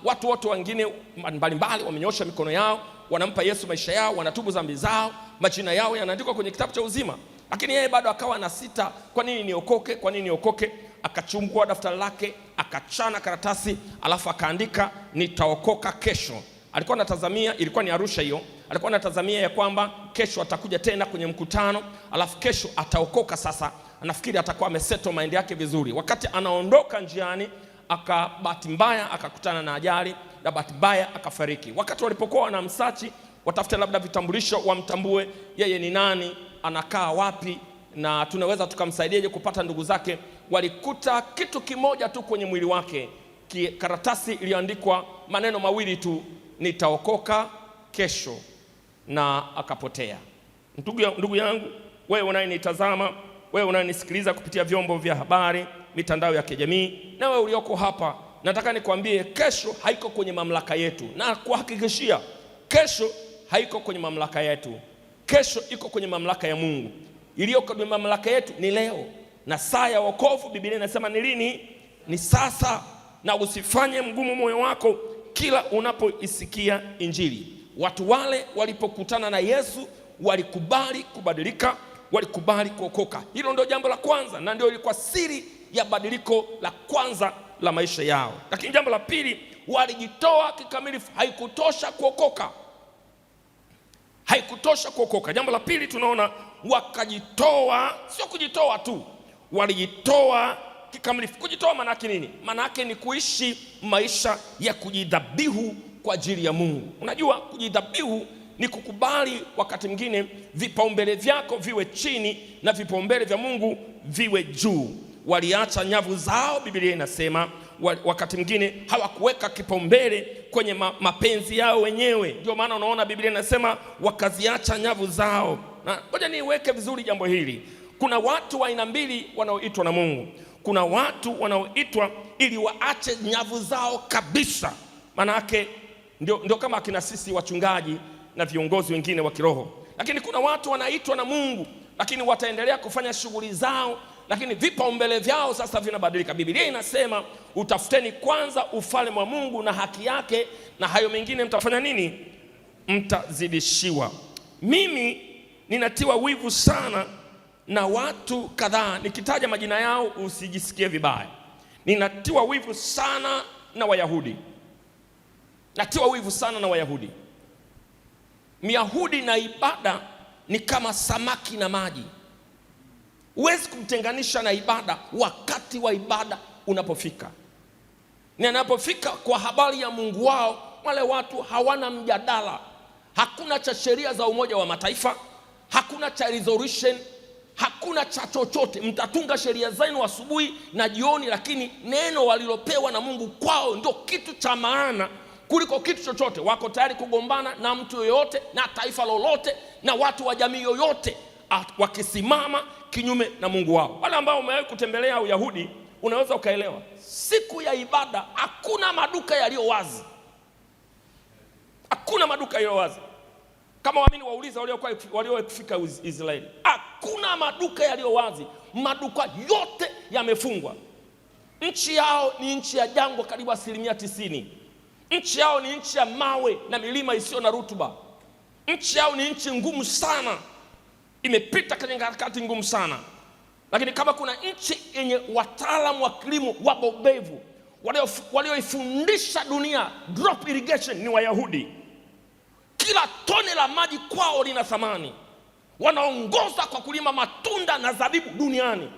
Watu wote wengine mbalimbali wamenyosha mikono yao, wanampa Yesu maisha yao, wanatubu dhambi zao, majina yao yanaandikwa kwenye kitabu cha uzima. Lakini yeye bado akawa na sita, kwa nini niokoke? Kwa nini niokoke? Akachungua daftari lake, akachana karatasi, alafu akaandika nitaokoka kesho. Alikuwa anatazamia, ilikuwa ni Arusha hiyo, alikuwa anatazamia ya kwamba kesho atakuja tena kwenye mkutano, alafu kesho ataokoka. Sasa anafikiri atakuwa amesettle mind yake vizuri. Wakati anaondoka njiani, bahati mbaya akakutana na ajali, na bahati mbaya akafariki. Wakati walipokuwa wanamsachi watafute labda vitambulisho wamtambue yeye ni nani, anakaa wapi, na tunaweza tukamsaidieje kupata ndugu zake, walikuta kitu kimoja tu kwenye mwili wake, karatasi iliyoandikwa maneno mawili tu, nitaokoka kesho, na akapotea. Ndugu yangu, wewe unayenitazama, wewe unayenisikiliza kupitia vyombo vya habari, mitandao ya kijamii, na wewe ulioko hapa, nataka nikwambie kesho haiko kwenye mamlaka yetu, na kuhakikishia kesho haiko kwenye mamlaka yetu. Kesho iko kwenye mamlaka ya Mungu. Iliyo kwenye mamlaka yetu ni leo, na saa ya wokovu Biblia inasema ni lini? Ni sasa. Na usifanye mgumu moyo wako kila unapoisikia Injili. Watu wale walipokutana na Yesu walikubali kubadilika, walikubali kuokoka. Hilo ndio jambo la kwanza, na ndio ilikuwa siri ya badiliko la kwanza la maisha yao. Lakini jambo la pili, walijitoa kikamilifu. Haikutosha kuokoka, haikutosha kuokoka. Jambo la pili tunaona wakajitoa, sio kujitoa tu, walijitoa kikamilifu. Kujitoa maana yake nini? Maana yake ni kuishi maisha ya kujidhabihu kwa ajili ya Mungu. Unajua, kujidhabihu ni kukubali wakati mwingine vipaumbele vyako viwe chini na vipaumbele vya Mungu viwe juu. Waliacha nyavu zao, Biblia inasema wakati mwingine hawakuweka kipaumbele kwenye mapenzi yao wenyewe. Ndio maana unaona Biblia inasema wakaziacha nyavu zao. Na ngoja niweke vizuri jambo hili. Kuna watu wa aina mbili wanaoitwa na Mungu. Kuna watu wanaoitwa ili waache nyavu zao kabisa. Maana yake ndio kama akina sisi wachungaji na viongozi wengine wa kiroho. Lakini kuna watu wanaitwa na Mungu, lakini wataendelea kufanya shughuli zao, lakini vipaumbele vyao sasa vinabadilika. Biblia inasema utafuteni kwanza ufalme wa Mungu na haki yake, na hayo mengine mtafanya nini? Mtazidishiwa. Mimi ninatiwa wivu sana na watu kadhaa, nikitaja majina yao usijisikie vibaya. Ninatiwa wivu sana na Wayahudi. Natiwa wivu sana na Wayahudi. Myahudi na ibada ni kama samaki na maji. Huwezi kumtenganisha na ibada wakati wa ibada unapofika. Ninapofika kwa habari ya Mungu wao, wale watu hawana mjadala. Hakuna cha sheria za Umoja wa Mataifa, hakuna cha resolution, hakuna cha chochote. Mtatunga sheria zenu asubuhi na jioni, lakini neno walilopewa na Mungu kwao ndio kitu cha maana kuliko kitu chochote. Wako tayari kugombana na mtu yoyote na taifa lolote na watu wa jamii yoyote wakisimama kinyume na Mungu wao. Wale ambao umewahi kutembelea Uyahudi unaweza ukaelewa. Siku ya ibada hakuna maduka yaliyo wazi. Hakuna maduka yaliyo wazi. Kama waamini wauliza waliofika Israeli, hakuna maduka yaliyo wazi. Maduka yote yamefungwa. Nchi yao ni nchi ya jangwa karibu 90%. Nchi yao ni nchi ya mawe na milima isiyo na rutuba. Nchi yao ni nchi ngumu sana, imepita kwenye nyakati ngumu sana. Lakini kama kuna nchi yenye wataalamu wa kilimo wabobevu, walioifundisha dunia drop irrigation ni Wayahudi. Kila tone la maji kwao lina thamani. Wanaongoza kwa kulima matunda na zabibu duniani,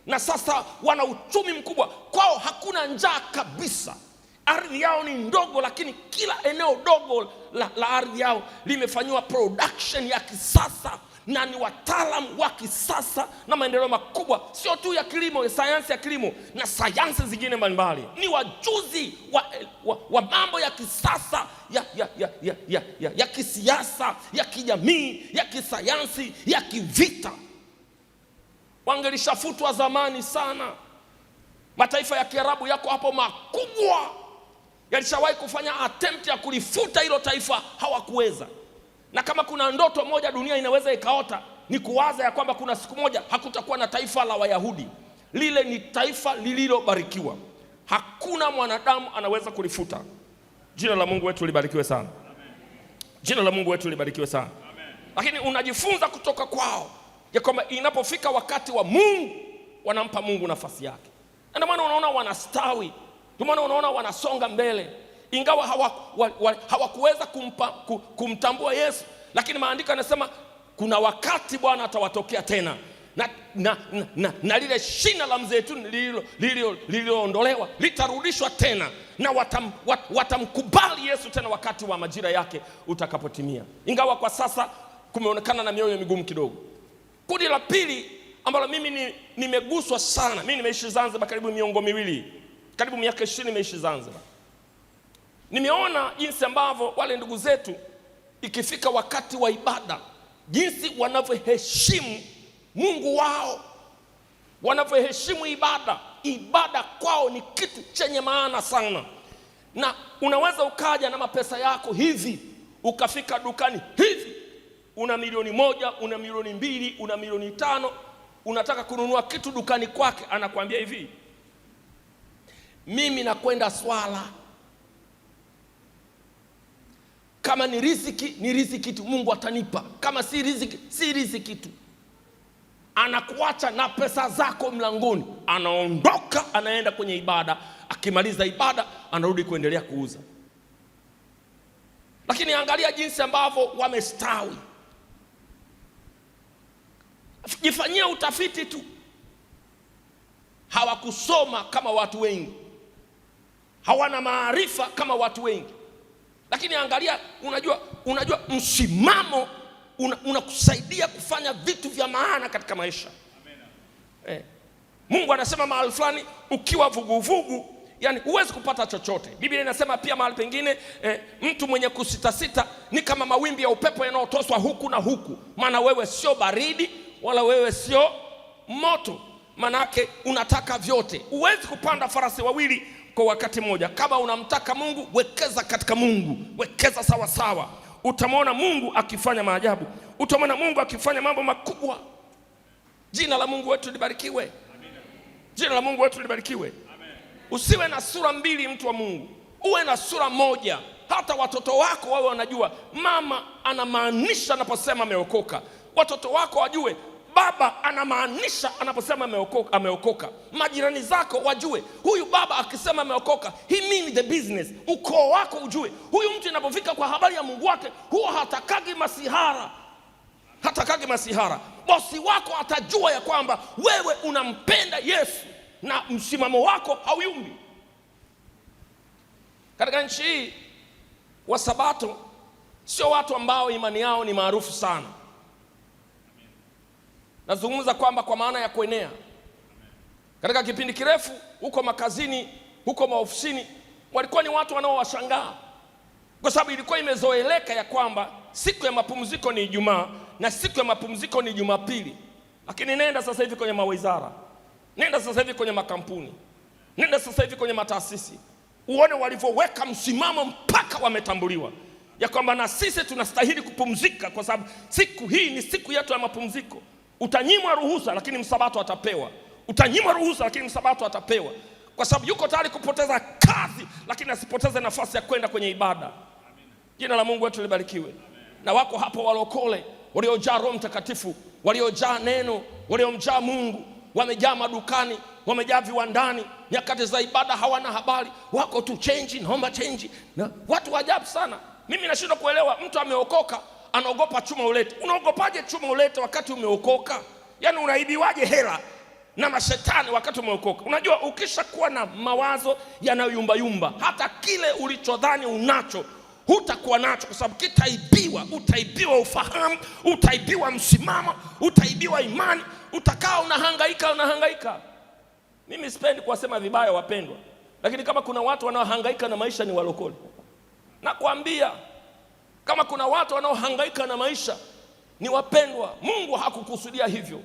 na sasa wana uchumi mkubwa. Kwao hakuna njaa kabisa. Ardhi yao ni ndogo, lakini kila eneo dogo la ardhi yao limefanywa production ya kisasa, na ni wataalamu wa kisasa na maendeleo makubwa, sio tu ya kilimo, ya sayansi ya kilimo na sayansi zingine mbalimbali. Ni wajuzi wa mambo ya kisasa ya kisiasa, ya kijamii, ya kisayansi, ya kivita. Wangelishafutwa zamani sana. Mataifa ya Kiarabu yako hapo makubwa, yalishawahi kufanya attempt ya kulifuta hilo taifa, hawakuweza. Na kama kuna ndoto moja dunia inaweza ikaota, ni kuwaza ya kwamba kuna siku moja hakutakuwa na taifa la Wayahudi. Lile ni taifa lililobarikiwa, hakuna mwanadamu anaweza kulifuta. Jina la Mungu wetu libarikiwe sana. Jina la Mungu wetu libarikiwe sana. Lakini unajifunza kutoka kwao ya kwamba inapofika wakati wa Mungu, wanampa Mungu nafasi yake. Ndio maana unaona wanastawi, ndio maana unaona wanasonga mbele. Ingawa hawakuweza kumtambua Yesu, lakini maandiko yanasema kuna wakati Bwana atawatokea tena, na lile shina la mzeituni lililoondolewa litarudishwa tena, na watamkubali Yesu tena wakati wa majira yake utakapotimia. Ingawa kwa sasa kumeonekana na mioyo migumu kidogo. Kundi la pili ambalo mimi nimeguswa sana, mimi nimeishi Zanzibar karibu miongo miwili, karibu miaka 20 nimeishi Zanzibar. Nimeona jinsi ambavyo wale ndugu zetu ikifika wakati wa ibada, jinsi wanavyoheshimu Mungu wao, wanavyoheshimu ibada. Ibada kwao ni kitu chenye maana sana. Na unaweza ukaja na mapesa yako hivi, ukafika dukani hivi, una milioni 1, una milioni 2, una milioni 5, unataka kununua kitu dukani kwake, anakuambia hivi, mimi nakwenda swala. Kama ni riziki, ni riziki tu, Mungu atanipa. Kama si riziki, si riziki tu. Anakuacha na pesa zako mlangoni, anaondoka, anaenda kwenye ibada. Akimaliza ibada, anarudi kuendelea kuuza. Lakini angalia jinsi ambavyo wamestawi. Jifanyia utafiti tu. Hawakusoma kama watu wengi, hawana maarifa kama watu wengi. Lakini angalia, unajua msimamo unakusaidia kufanya vitu vya maana katika maisha. Mungu anasema mahali fulani, ukiwa vuguvugu, yani huwezi kupata chochote. Biblia inasema pia mahali pengine, mtu mwenye kusitasita ni kama mawimbi ya upepo yanayotoswa huku na huku. Maana wewe sio baridi wala wewe sio moto, manake unataka vyote. Huwezi kupanda farasi wawili kwa wakati mmoja. Kama unamtaka Mungu, wekeza katika Mungu, wekeza sawa sawa. Utamwona Mungu akifanya maajabu, utamwona Mungu akifanya mambo makubwa. Jina la Mungu wetu libarikiwe. Jina la Mungu wetu libarikiwe. Usiwe na sura mbili, mtu wa Mungu, uwe na sura moja. Hata watoto wako wawe wanajua mama anamaanisha anaposema ameokoka. Watoto wako wajue baba anamaanisha anaposema ameokoka. Majirani zako wajue huyu baba akisema ameokoka, he means the business. Ukoo wako ujue huyu mtu inapofika kwa habari ya Mungu wake huwa hatakagi masihara, hatakagi masihara. Bosi wako atajua ya kwamba wewe unampenda Yesu na msimamo wako hauyumbi. Katika nchi hii wa Sabato sio watu ambao imani yao ni maarufu sana. Nazungumza kwamba kwa maana ya kuenea. Katika kipindi kirefu huko makazini, huko maofisini, walikuwa ni watu wanaowashangaa, kwa sababu ilikuwa imezoeleka ya kwamba siku ya mapumziko ni Ijumaa na siku ya mapumziko ni Jumapili. Lakini nenda sasa hivi kwenye mawizara, nenda sasa hivi kwenye makampuni, nenda sasa hivi kwenye mataasisi, uone walivyoweka msimamo mpaka wametambuliwa ya kwamba na sisi tunastahili kupumzika, kwa sababu siku hii ni siku yetu ya mapumziko. Utanyimwa ruhusa lakini msabato atapewa. Utanyimwa ruhusa lakini msabato atapewa, kwa sababu yuko tayari kupoteza kazi lakini asipoteze nafasi ya kwenda kwenye ibada. Jina la Mungu wetu libarikiwe. Na wako hapo walokole waliojaa Roho Mtakatifu, waliojaa neno, waliomjaa Mungu, wamejaa madukani, wamejaa viwandani, nyakati za ibada hawana habari, wako tu change, naomba change. Na watu wa ajabu sana. Mimi nashindwa kuelewa, mtu ameokoka anaogopa chuma ulete. Unaogopaje chuma ulete wakati umeokoka? Yaani unaibiwaje hela na mashetani wakati umeokoka? Unajua ukishakuwa na mawazo yanayoyumba, hata kile ulichodhani unacho hutakuwa nacho, kwa sababu kitaibiwa. Utaibiwa ufahamu, utaibiwa msimamo, utaibiwa imani, utakaa unahangaika. Mimi sipendi kuwasema vibaya wapendwa, lakini kama kuna watu wanaohangaika na maisha ni walokole. Nakwambia, kama kuna watu wanaohangaika na maisha ni wapendwa. Mungu hakukusudia hivyo.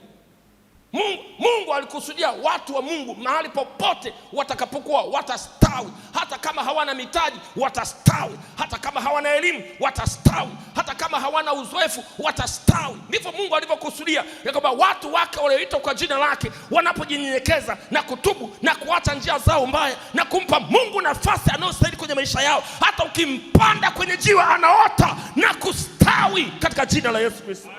Mungu alikusudia watu wa Mungu mahali popote watakapokuwa watastawi. Hata kama hawana mitaji watastawi, hata kama hawana elimu watastawi, hata kama hawana uzoefu watastawi. Ndivyo Mungu alivyokusudia, ya kwamba watu wake walioitwa kwa jina lake wanapojinyenyekeza na kutubu na kuacha njia zao mbaya na kumpa Mungu nafasi anayostahili kwenye maisha yao, hata ukimpanda kwenye jiwe anaota na kustawi katika jina la Yesu Kristo.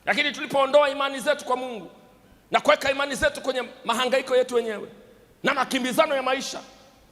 Lakini tulipoondoa imani zetu kwa Mungu na kuweka imani zetu kwenye mahangaiko yetu wenyewe na makimbizano ya maisha,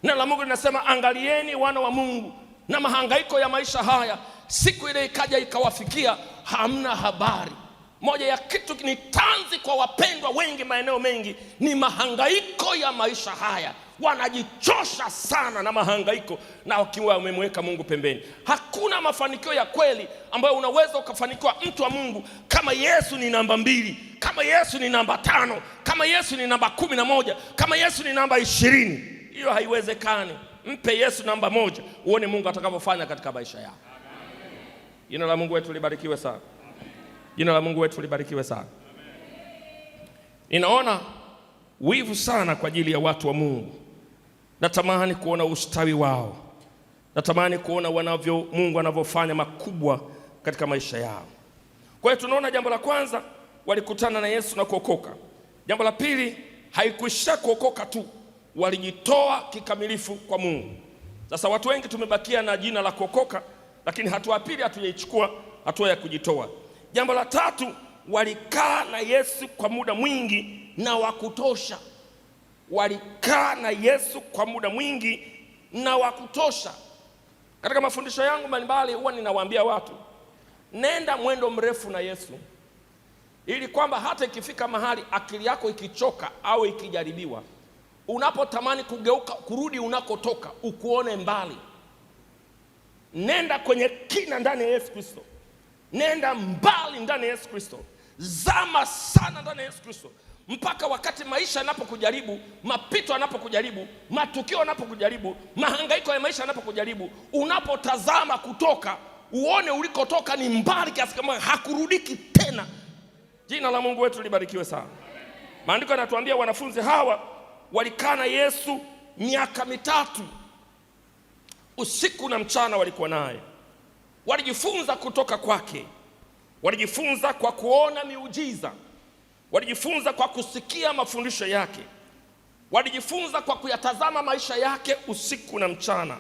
neno la Mungu linasema angalieni wana wa Mungu na mahangaiko ya maisha haya, siku ile ikaja ikawafikia hamna habari. Moja ya kitu ni tanzi kwa wapendwa wengi maeneo mengi ni mahangaiko ya maisha haya. Wanajichosha sana na mahangaiko na wakiwa wamemweka Mungu pembeni. Hakuna mafanikio ya kweli ambayo unaweza ukafanikiwa mtu wa Mungu kama Yesu ni namba 2, kama Yesu ni namba 5, kama Yesu ni namba 11, kama Yesu ni namba 20. Hiyo haiwezekani. Mpe Yesu namba 1, uone Mungu atakavyofanya katika maisha yako. Jina la Mungu wetu libarikiwe sana. Jina la Mungu wetu libarikiwe sana. Ninaona wivu sana kwa ajili ya watu wa Mungu. Natamani kuona ustawi wao. Natamani kuona Mungu anavyofanya makubwa katika maisha yao. Kwa hiyo tunaona jambo la kwanza, walikutana na Yesu na kuokoka. Jambo la pili, haikuishia kuokoka tu, walijitoa kikamilifu kwa Mungu. Sasa watu wengi tumebakia na jina la kuokoka, lakini hatua ya pili hatujaichukua, hatua ya kujitoa. Jambo la tatu, walikaa na Yesu kwa muda mwingi na wa kutosha. Walikaa na Yesu kwa muda mwingi na wa kutosha. Katika mafundisho yangu mbalimbali huwa ninawaambia watu, nenda mwendo mrefu na Yesu, ili kwamba hata ikifika mahali akili yako ikichoka au ikijaribiwa, unapotamani kugeuka kurudi unakotoka ukuone mbali. Nenda kwenye kina ndani ya Yesu Kristo. Nenda mbali ndani ya Yesu Kristo. Zama sana ndani ya Yesu Kristo, mpaka wakati maisha yanapokujaribu, mapito yanapokujaribu, matukio yanapokujaribu, mahangaiko ya maisha yanapokujaribu, unapotazama kutoka, uone ulikotoka ni mbali kiasi kama hakurudiki tena. Jina la Mungu wetu libarikiwe sana. Maandiko yanatuambia wanafunzi hawa walikaa na Yesu miaka 3. Usiku na mchana walikuwa naye. Walijifunza kutoka kwake. Walijifunza kwa kuona miujiza. Walijifunza kwa kusikia mafundisho yake. Walijifunza kwa kuyatazama maisha yake usiku na mchana.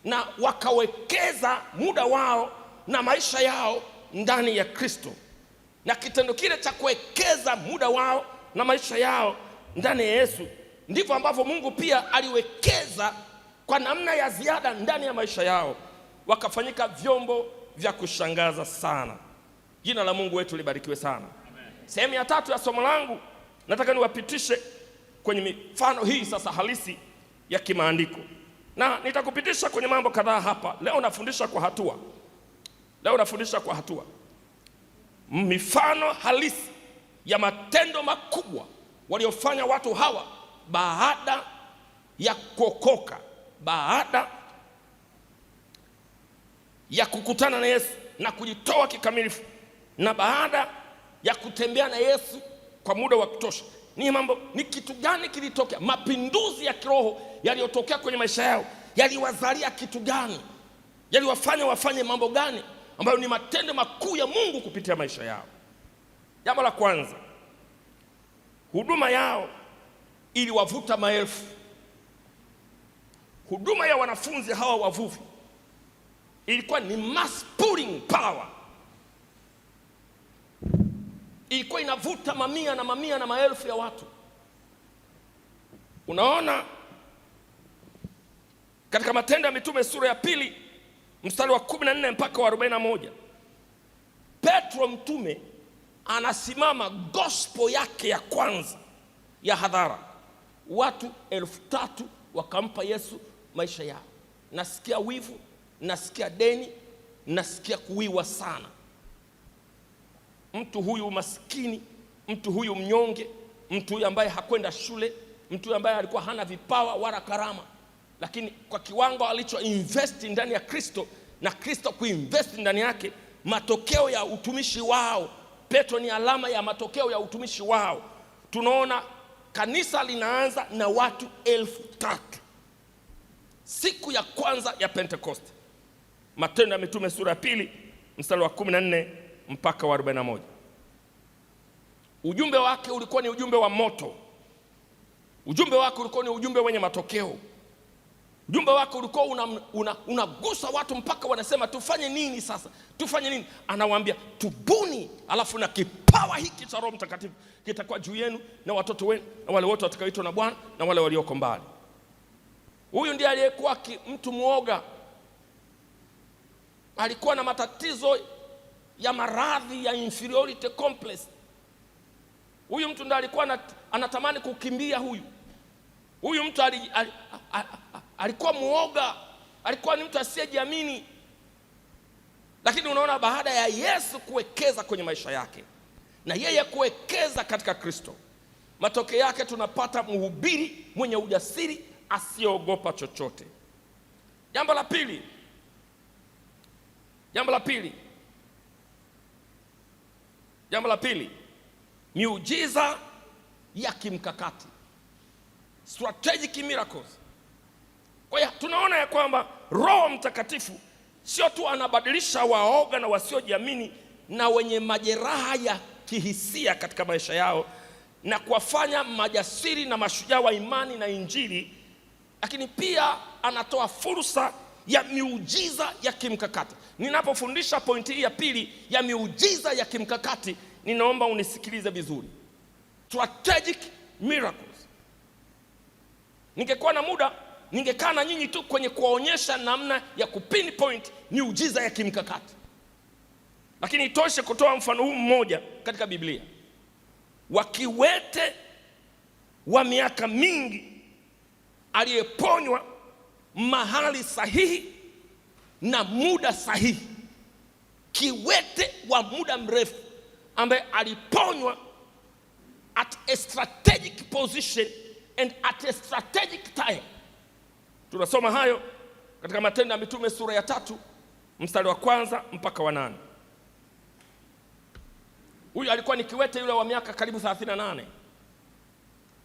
Na wakawekeza muda wao na maisha yao ndani ya Kristo. Na kitendo kile cha kuwekeza muda wao na maisha yao ndani ya Yesu, ndivyo ambavyo Mungu pia aliwekeza kwa namna ya ziada ndani ya maisha yao. Wakafanyika vyombo vya kushangaza sana. Jina la Mungu wetu libarikiwe sana. Sehemu ya 3 ya somo langu nataka niwapitishe kwenye mifano hii sasa halisi ya kimaandiko. Na nitakupitisha kwenye mambo kadhaa hapa. Leo nafundisha kwa hatua. Mifano halisi ya matendo makubwa waliofanya watu hawa baada ya kuokoka, baada ya kukutana na Yesu na kujitoa kikamilifu, na baada ya kutembea na Yesu kwa muda wa kutosha. Ni kitu gani kilitokea? Mapinduzi ya kiroho yaliyotokea kwenye maisha yao yaliwazalia kitu gani? Yaliwafanya wafanye mambo gani ambayo ni matendo makuu ya Mungu kupitia maisha yao? Jambo la kwanza, huduma yao iliwavuta maelfu. Huduma ya wanafunzi hawa wavuvi ilikuwa ni mass pulling power. ilikuwa inavuta mamia na mamia na maelfu ya watu. Unaona katika Matendo ya Mitume sura ya 2 mstari wa 14 mpaka wa 41, Petro mtume anasimama gospel yake ya kwanza ya hadhara. Watu 3,000 wakampa Yesu maisha yao. Nasikia wivu, nasikia deni, nasikia kuwiwa sana. Mtu huyu maskini, mtu huyu mnyonge, mtu huyu ambaye hakwenda shule, mtu huyu ambaye alikuwa hana vipawa wala karama, lakini kwa kiwango alicho invest ndani ya Kristo na Kristo kuinvest ndani yake, matokeo ya utumishi wao, Petro ni alama ya matokeo ya utumishi wao. Tunaona kanisa linaanza na watu 3,000 siku ya kwanza ya Pentecost. Matendo ya Mitume sura ya 2 mstari wa 14 mpaka wa 41. Ujumbe wake ulikuwa ni ujumbe wa moto. Ujumbe wake ulikuwa ni ujumbe wenye matokeo. Ujumbe wake ulikuwa unagusa watu mpaka wanasema tufanye nini sasa? Tufanye nini? Anawaambia tubuni, alafu na kipawa hiki cha Roho Mtakatifu kitakuwa juu yenu na watoto wenu na wale wote watakaoitwa na Bwana na wale walioko mbali. Huyu ndiye aliyekuwa mtu muoga. Alikuwa na matatizo ya maradhi ya inferiority complex. Huyu mtu ndiye alikuwa anatamani kukimbia huyu. Huyu mtu alikuwa muoga, alikuwa ni mtu asiyejiamini. Lakini unaona baada ya Yesu kuwekeza kwenye maisha yake na yeye kuwekeza katika Kristo, matokeo yake tunapata mhubiri mwenye ujasiri asiyeogopa chochote. Jambo la pili, miujiza ya kimkakati, strategic miracles. Kwa hiyo tunaona ya kwamba Roho Mtakatifu sio tu anabadilisha waoga na wasiojiamini na wenye majeraha ya kihisia katika maisha yao na kuwafanya majasiri na mashujaa wa imani na Injili, lakini pia anatoa fursa ya miujiza ya kimkakati. Ninapofundisha pointi hii ya pili ya miujiza ya kimkakati, ninaomba unisikilize vizuri. Strategic miracles. Ningekuwa na muda, ningekaa na nyinyi tu kwenye kuwaonyesha namna ya kupinpoint miujiza ya kimkakati. Lakini itoshe kutoa mfano huu mmoja katika Biblia. Wakiwete wa miaka mingi aliyeponywa mahali sahihi na muda sahihi. Kiwete wa muda mrefu ambaye aliponywa at a strategic position and at a strategic time. Tunasoma hayo katika Matendo ya Mitume sura ya 3 mstari wa 1 mpaka wa 8. Huyu alikuwa ni kiwete yule wa miaka karibu 38.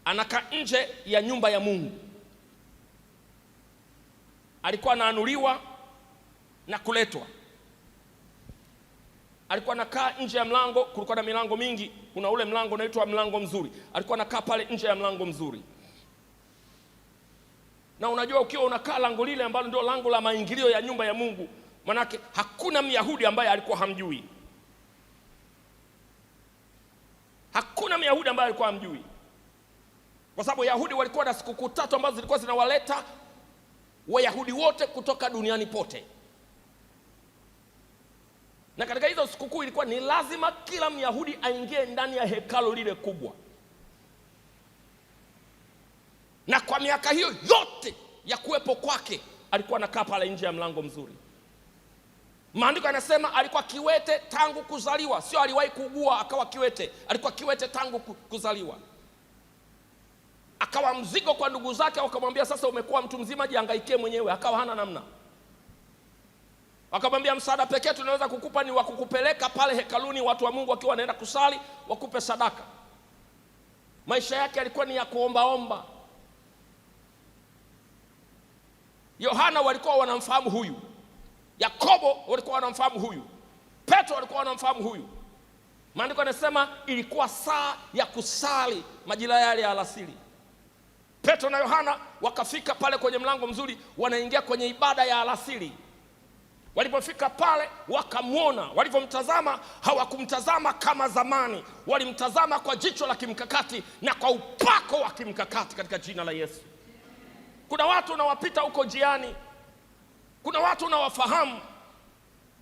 Anakaa nje ya nyumba ya Mungu. Alikuwa anaanuliwa na kuletwa. Alikuwa anakaa nje ya mlango, kulikuwa na milango mingi, kuna ule mlango unaitwa mlango mzuri. Alikuwa anakaa pale nje ya mlango mzuri. Na unajua ukiwa unakaa lango lile ambalo ndio lango la maingilio ya nyumba ya Mungu, manake hakuna Myahudi ambaye alikuwa hamjui. Hakuna Myahudi ambaye alikuwa hamjui. Kwa sababu Wayahudi walikuwa na sikukuu 3 ambazo zilikuwa zinawaleta Wayahudi wote kutoka duniani pote. Na katika hizo sikukuu ilikuwa ni lazima kila Myahudi aingie ndani ya hekalu lile kubwa. Na kwa miaka hiyo yote ya kuwepo kwake alikuwa anakaa pale nje ya mlango mzuri. Maandiko yanasema alikuwa kiwete tangu kuzaliwa, sio aliwahi kuugua akawa kiwete. Alikuwa kiwete tangu kuzaliwa. Akawa mzigo kwa ndugu zake, wakamwambia sasa umekuwa mtu mzima, jihangaikie mwenyewe. Akawa hana namna. Wakamwambia msaada pekee tunaweza kukupa ni wa kukupeleka pale hekaluni, watu wa Mungu wakiwa wanaenda kusali wakupe sadaka. Maisha yake yalikuwa ni ya kuombaomba. Yohana walikuwa wanamfahamu huyu. Yakobo walikuwa wanamfahamu huyu. Petro walikuwa wanamfahamu huyu. Maandiko yanasema ilikuwa saa ya kusali majira yale ya alasiri. Petro na Yohana wakafika pale kwenye mlango mzuri, wanaingia kwenye ibada ya alasiri. Walipofika pale wakamwona, walivyomtazama hawakumtazama kama zamani, walimtazama kwa jicho la kimkakati na kwa upako wa kimkakati katika jina la Yesu. Kuna watu unawapita huko njiani, kuna watu unawafahamu,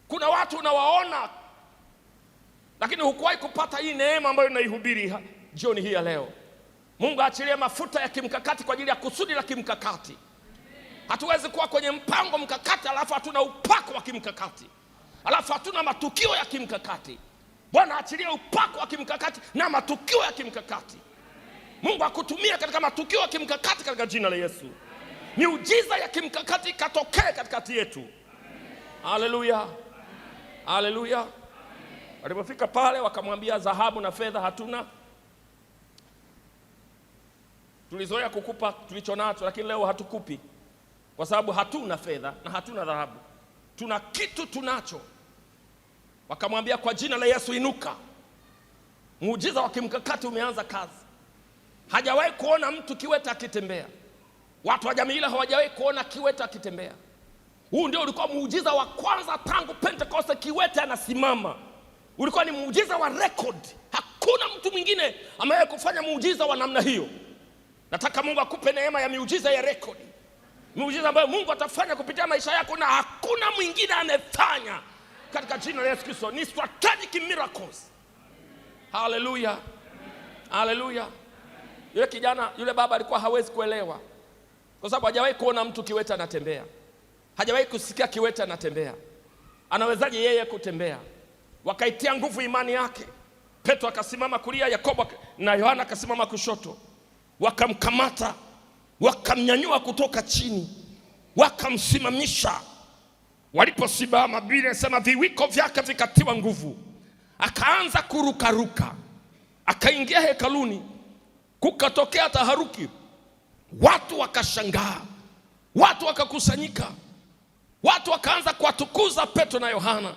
kuna watu unawaona, lakini hukuwahi kupata hii neema ambayo naihubiri jioni hii ya leo. Mungu aachilie mafuta ya kimkakati kwa ajili ya kusudi la kimkakati. Hatuwezi kuwa kwenye mpango mkakati alafu hatuna upako wa kimkakati, alafu hatuna matukio ya kimkakati. Bwana aachilie upako wa kimkakati na matukio ya kimkakati. Mungu akutumia katika matukio ya kimkakati katika jina la Yesu. Miujiza ya kimkakati katokee katikati yetu. Haleluya, haleluya. Walipofika pale wakamwambia, dhahabu na fedha hatuna, tulizoea kukupa tulicho nacho, lakini leo hatukupi kwa sababu hatuna fedha na hatuna dhahabu, tuna kitu tunacho. Wakamwambia, kwa jina la Yesu inuka. Muujiza wa kimkakati umeanza kazi. Hajawahi kuona mtu kiwete akitembea. Watu wa jamii ile hawajawahi kuona kiwete akitembea. Huu ndio ulikuwa muujiza wa kwanza tangu Pentecost, kiwete anasimama. Ulikuwa ni muujiza wa record. Hakuna mtu mwingine amewahi kufanya muujiza wa namna hiyo. Nataka Mungu akupe neema ya miujiza ya record. Muujiza ambayo Mungu atafanya kupitia maisha yako na hakuna mwingine amefanya katika jina la Yesu Kristo. Ni strategic miracles. Hallelujah. Hallelujah. Yule kijana, yule baba alikuwa hawezi kuelewa, kwa sababu hajawahi kuona mtu kiwete anatembea. Hajawahi kusikia kiwete anatembea. Anawezaje yeye kutembea? Wakaitia nguvu imani yake. Petro akasimama kulia, Yakobo na Yohana akasimama kushoto. Wakamkamata, wakamnyanyua kutoka chini, wakamsimamisha. Waliposimama, Biblia inasema viwiko vyake vikatiwa nguvu. Akaanza kurukaruka. Akaingia hekaluni, kukatokea taharuki. Watu wakashangaa, watu wakakusanyika, watu wakaanza kuwatukuza Petro na Yohana.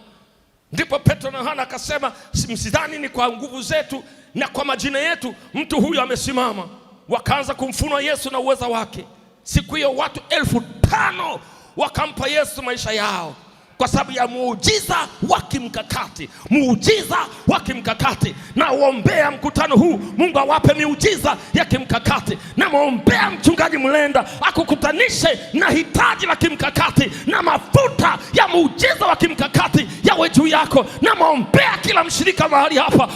Ndipo Petro na Yohana akasema, msidhani ni kwa nguvu zetu na kwa majina yetu mtu huyu amesimama. Wakaanza kumfunua Yesu na uweza wake. Siku hiyo watu 5,000 wakampa Yesu maisha yao kwa sababu ya muujiza wa kimkakati. Muujiza wa kimkakati. Na uombea mkutano huu, Mungu awape miujiza ya kimkakati. Na muombea mchungaji Mlenda akukutanishe na hitaji la kimkakati na mafuta ya muujiza wa kimkakati yawe juu yako. Na muombea kila mshirika mahali hapa,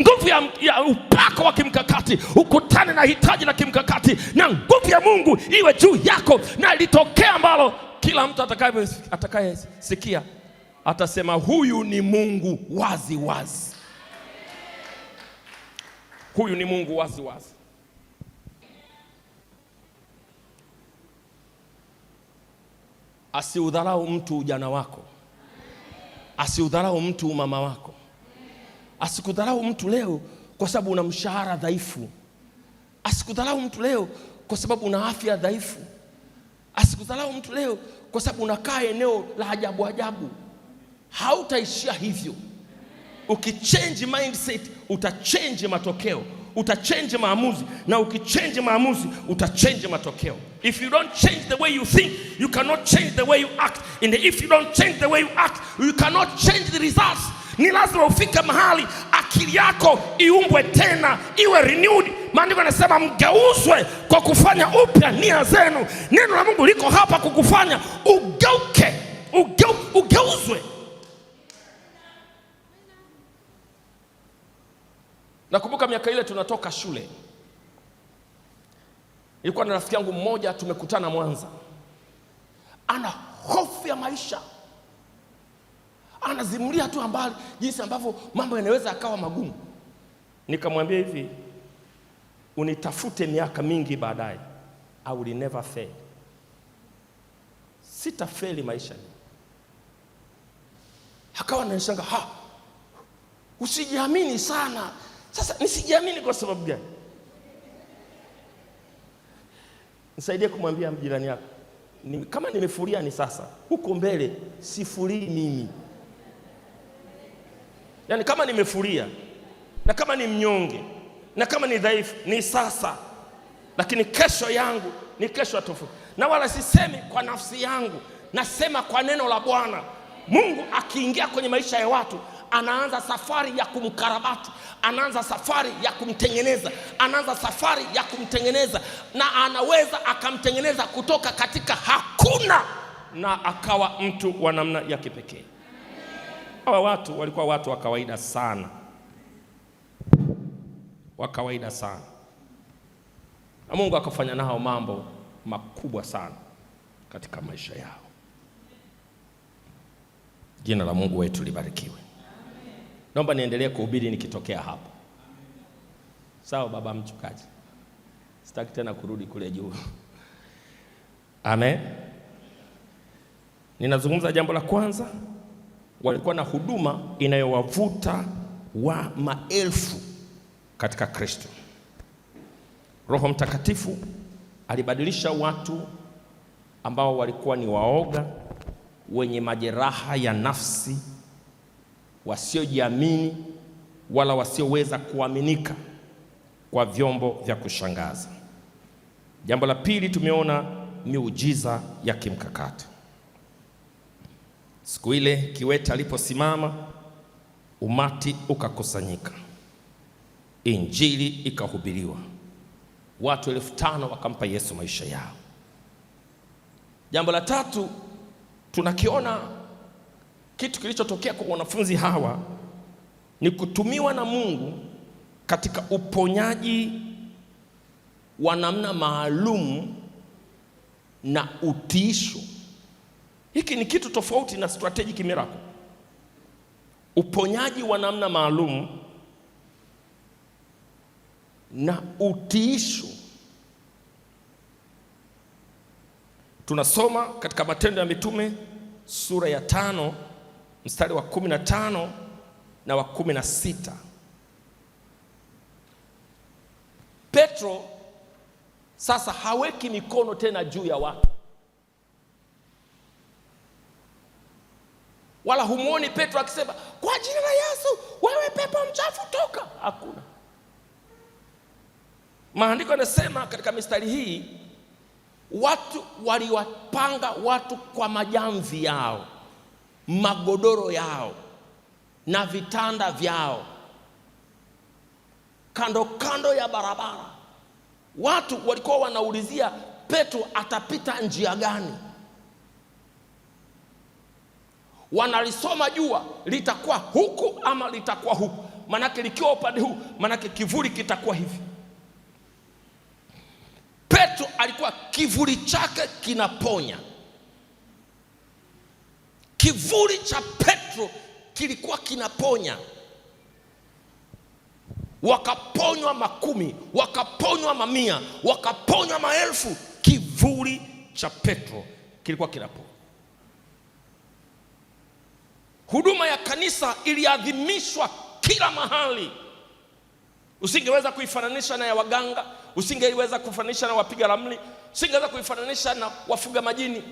nguvu ya upako wa kimkakati ukutane na hitaji la kimkakati, na nguvu ya Mungu iwe juu yako, na litokea ambalo kila mtu atakayesikia atasema, huyu ni Mungu wazi wazi. Huyu ni Mungu wazi wazi. Asiudharau mtu ujana wako. Asiudharau mtu umama wako. Asikudharau mtu leo kwa sababu una mshahara dhaifu. Asikudharau mtu leo kwa sababu una afya dhaifu. Asikudharau mtu leo kwa sababu unakaa eneo la ajabu ajabu. Hautaishia hivyo. Ukichange mindset, utachange matokeo, utachange maamuzi, na ukichange maamuzi, utachange matokeo. If you don't change the way you think, you cannot change the way you act. And if you don't change the way you act, you cannot change the results. Ni lazima ufike mahali akili yako iumbwe tena, iwe renewed. Maandiko yanasema mgeuzwe kwa kufanya upya nia zenu. Neno la Mungu liko hapa kukufanya ugeuke, ugeuzwe. Nakumbuka miaka ile tunatoka shule, ilikuwa na rafiki yangu mmoja, tumekutana Mwanza. Ana hofu ya maisha. Anazimulia tu ambali jinsi ambavyo mambo yanaweza akawa magumu. Nikamwambia hivi, unitafute miaka mingi baadaye, I will never fail. Sitafeli maisha. Akawa anashanga, usijiamini sana. Sasa nisijiamini kwa sababu gani? Nisaidie kumwambia jirani yako, kama nimefuria ni sasa, huko mbele sifurii mimi. Yani kama nimefuria, na kama ni mnyonge, na kama ni dhaifu, ni sasa. Lakini kesho yangu ni kesho tofauti. Na wala sisemi kwa nafsi yangu, nasema kwa neno la Bwana. Mungu akiingia kwenye maisha ya watu, anaanza safari ya kumkarabati, anaanza safari ya kumtengeneza, anaanza safari ya kumtengeneza, na anaweza akamtengeneza kutoka katika hakuna na akawa mtu wa namna ya kipekee. Hawa watu walikuwa watu wa kawaida sana, wa kawaida sana, na Mungu akafanya nao mambo makubwa sana katika maisha yao. Jina la Mungu wetu libarikiwe. Naomba niendelee kuhubiri nikitokea hapo. Sawa baba mchungaji? Sitaki tena kurudi kule juu. Amen. Ninazungumza jambo la kwanza, walikuwa na huduma inayowavuta wa maelfu katika Kristo. Roho Mtakatifu alibadilisha watu ambao walikuwa ni waoga, wenye majeraha ya nafsi, wasiojiamini wala wasioweza kuaminika, kwa vyombo vya kushangaza. Jambo la pili, tumeona miujiza ya kimkakati. Siku ile kiwete aliposimama, umati ukakusanyika, injili ikahubiriwa, watu 5,000 wakampa Yesu maisha yao. Jambo la tatu, tunakiona kitu kilichotokea kwa wanafunzi hawa ni kutumiwa na Mungu katika uponyaji wa namna maalum na utiisho. Hiki ni kitu tofauti na strategic miracle. Uponyaji wa namna maalum na utiisho. Tunasoma katika Matendo ya Mitume sura ya 5 mstari wa 15 na wa 16. Petro sasa haweki mikono tena juu ya watu, wala humuoni Petro akisema kwa jina la Yesu wewe pepo mchafu toka. Hakuna. Maandiko yanasema katika mistari hii, watu waliwapanga watu kwa majamvi yao, magodoro yao na vitanda vyao kando kando ya barabara. Watu walikuwa wanaulizia Petro atapita njia gani. Wanalisoma jua litakuwa huku ama litakuwa huku, manake likiwa upande huu manake kivuli kitakuwa hivi. Petro alikuwa kivuli chake kinaponya. Kivuli cha Petro kilikuwa kinaponya. Wakaponywa makumi, wakaponywa mamia, wakaponywa maelfu. Kivuli cha Petro kilikuwa kinaponya. Huduma ya kanisa iliadhimishwa kila mahali. Usingeweza kuifananisha na ya waganga, usingeweza kufananisha na wapiga ramli, usingeweza kuifananisha na wafuga majini.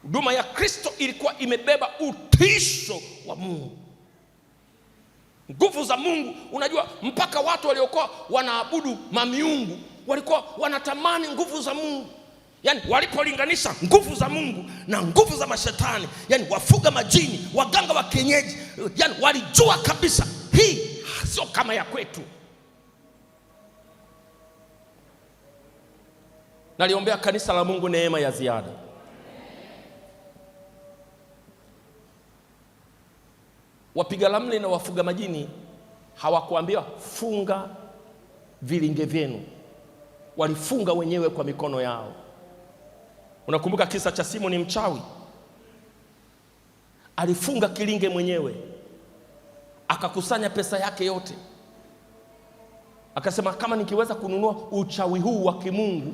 Huduma ya Kristo ilikuwa imebeba utisho wa Mungu, nguvu za Mungu. Unajua mpaka watu waliokuwa wanaabudu mamiungu walikuwa wanatamani nguvu za Mungu. Yani walipolinganisha nguvu za Mungu na nguvu za mashetani, yani wafuga majini, waganga wa kienyeji, yani walijua kabisa hii sio kama ya kwetu. Naliombea kanisa la Mungu neema ya ziada. Wapiga ramli na wafuga majini hawakuambiwa funga vilinge vyenu, walifunga wenyewe kwa mikono yao. Unakumbuka kisa cha Simoni mchawi? Alifunga kilinge mwenyewe, akakusanya pesa yake yote, akasema kama nikiweza kununua uchawi huu wa kimungu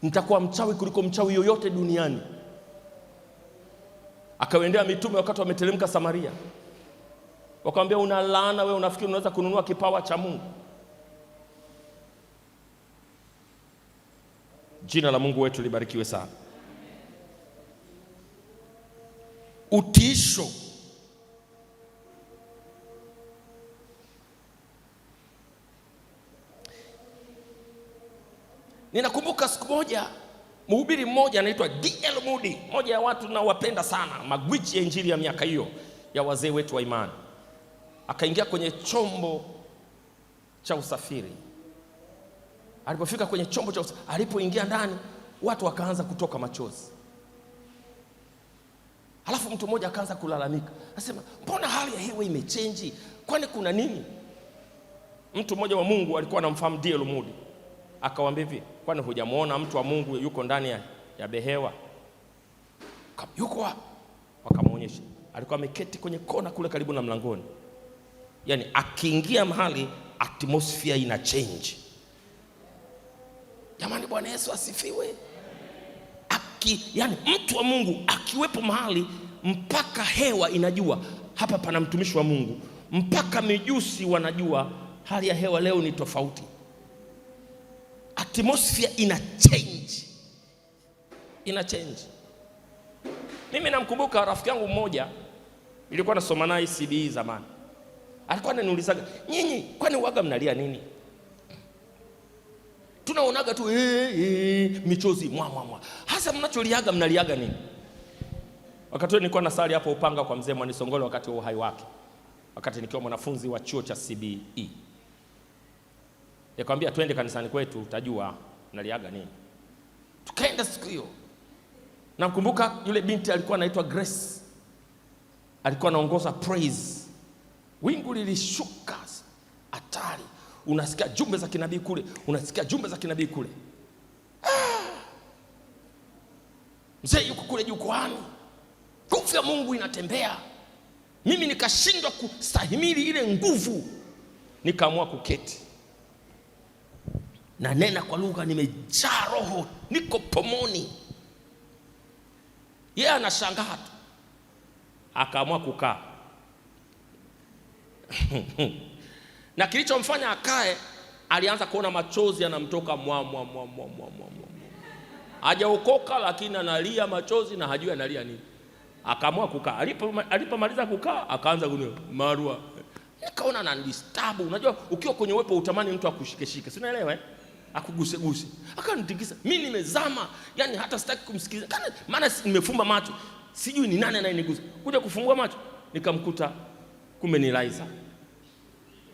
nitakuwa mchawi kuliko mchawi yoyote duniani. Akawaendea mitume wakati wameteremka Samaria, wakamwambia una laana wewe, unafikiri unaweza kununua kipawa cha Mungu? Jina la Mungu wetu libarikiwe sana. Utiisho. Ninakumbuka siku moja Mhubiri mmoja anaitwa D.L. Moody, mmoja ya watu naowapenda sana, magwiji ya injili ya miaka hiyo ya wazee wetu wa imani. Akaingia kwenye chombo cha usafiri. Alipofika kwenye chombo cha usafiri, alipoingia ndani, watu wakaanza kutoka machozi. Halafu mtu mmoja akaanza kulalamika, anasema, mbona hali ya hewa imechange? Kwani kuna nini? Mtu mmoja wa Mungu alikuwa anamfahamu D.L. Moody. Akawaambia hivi, kwani hujamuona mtu wa Mungu yuko ndani ya behewa? Yuko wapi? Wakamuonyesha. Alikuwa ameketi kwenye kona kule karibu na mlangoni. Yaani akiingia mahali atmosphere ina change. Jamani, Bwana Yesu asifiwe. Yani mtu wa Mungu akiwepo mahali mpaka hewa inajua hapa pana mtumishi wa Mungu, mpaka mijusi wanajua hali ya hewa leo ni tofauti. Atmosphere ina change. Ina change. Mimi namkumbuka rafiki yangu mmoja, nilikuwa nasoma naye CBE zamani. Alikuwa ananiulizaga, nyinyi kwani waga mnalia nini? Tunaonaga tu michozi mwa. Hasa mnacholiaga mnaliaga nini? Wakati nilikuwa nasali hapo Upanga kwa mzee Mwanisongole wakati wa uhai wake. Wakati nikiwa mwanafunzi wa chuo cha CBE. Nikamwambia twende kanisani kwetu utajua mnaliaga nini. Tukaenda siku hiyo. Nakumbuka yule binti alikuwa anaitwa Grace. Alikuwa anaongoza praise. Wingu lilishuka hatari. Unasikia jumbe za kinabii kule, unasikia jumbe za kinabii kule. Mzee yuko kule jukwani. Nguvu ya Mungu inatembea. Mimi nikashindwa kustahimili ile nguvu. Nikaamua kuketi. Na nena kwa lugha, nimejaa roho, niko pomoni. Yeye anashangaa tu. Akaamua kukaa. Na kilichomfanya akae, alianza kuona machozi yanamtoka mwa. Hajaokoka lakini analia machozi na hajui analia nini. Akaamua kukaa. Alipomaliza kukaa, akaanza kunia marua. Nikaona na disturb. Unajua ukiwa kwenye uwepo utamani mtu akushike. Si unaelewa akuguse. Akanitikisa. Mimi nimezama, yani hata sitaki kumsikiliza. Maana nimefumba macho. Sijui ni nani anayenigusa. Kuja kufungua macho, nikamkuta kumbe ni Liza.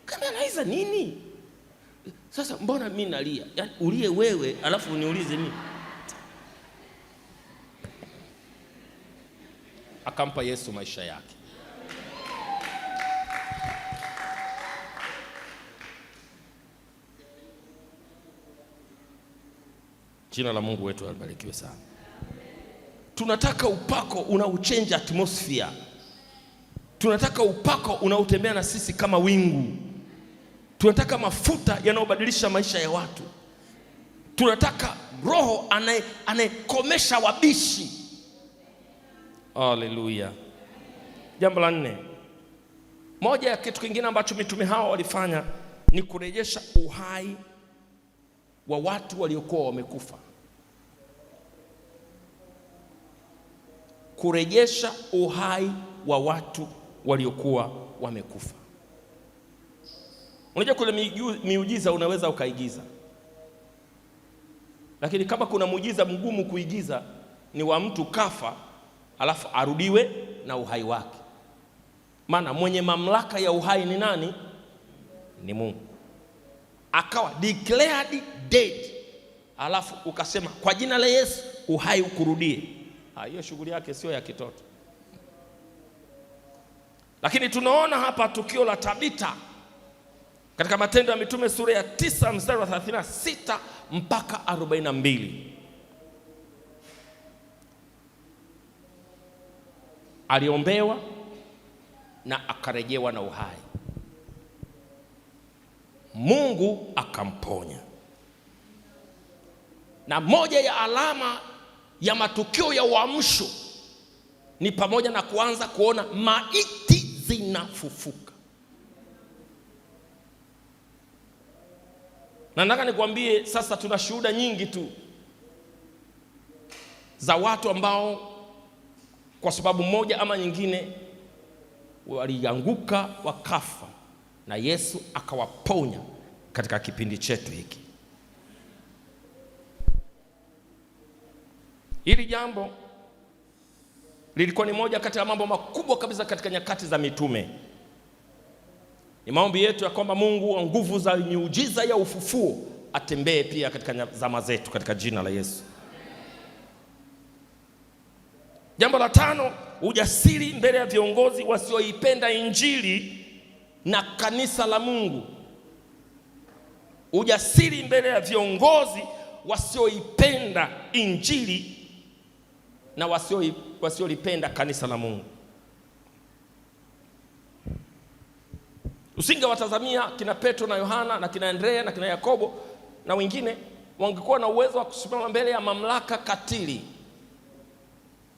Kama Liza nini? Sasa mbona mimi nalia? Yaani ulie wewe alafu uniulize mimi. Akampa Yesu maisha yake. Jina la Mungu wetu libarikiwe sana. Tunataka upako unaochange atmosphere. Tunataka upako unaotembea na sisi kama wingu. Tunataka mafuta yanayobadilisha maisha ya watu. Tunataka roho anayekomesha wabishi. Haleluya. Jambo la 4. Moja ya kitu kingine ambacho mitume hao walifanya ni kurejesha uhai wa watu waliokuwa wamekufa. Kurejesha uhai wa watu waliokuwa wamekufa. Unajua kule miujiza unaweza ukaigiza. Lakini kama kuna muujiza mgumu kuigiza ni wa mtu kafa alafu arudiwe na uhai wake. Maana mwenye mamlaka ya uhai ni nani? Ni Mungu. Akawa declared dead. Alafu ukasema kwa jina la Yesu uhai ukurudie. Hiyo shughuli yake sio ya kitoto. Lakini tunaona hapa tukio la Tabita katika Matendo ya Mitume sura ya 9 mstari wa 36 mpaka 42. Aliombewa na akarejewa na uhai. Mungu akamponya. Na moja ya alama ya matukio ya uamsho ni pamoja na kuanza kuona maiti zinafufuka. Na nataka nikwambie sasa tuna shuhuda nyingi tu za watu ambao kwa sababu moja ama nyingine walianguka wakafa na Yesu akawaponya katika kipindi chetu hiki. Hili jambo lilikuwa ni moja kati ya mambo makubwa kabisa katika nyakati za mitume. Ni maombi yetu ya kwamba Mungu wa nguvu za miujiza ya ufufuo atembee pia katika zama zetu katika jina la Yesu. Jambo la 5, ujasiri mbele ya viongozi wasioipenda injili na kanisa la Mungu. Ujasiri mbele ya viongozi wasioipenda injili na wasiolipenda kanisa la Mungu. Usingewatazamia kina Petro na Yohana na kina Andrea na kina Yakobo na wengine wangekuwa na uwezo wa kusimama mbele ya mamlaka katili.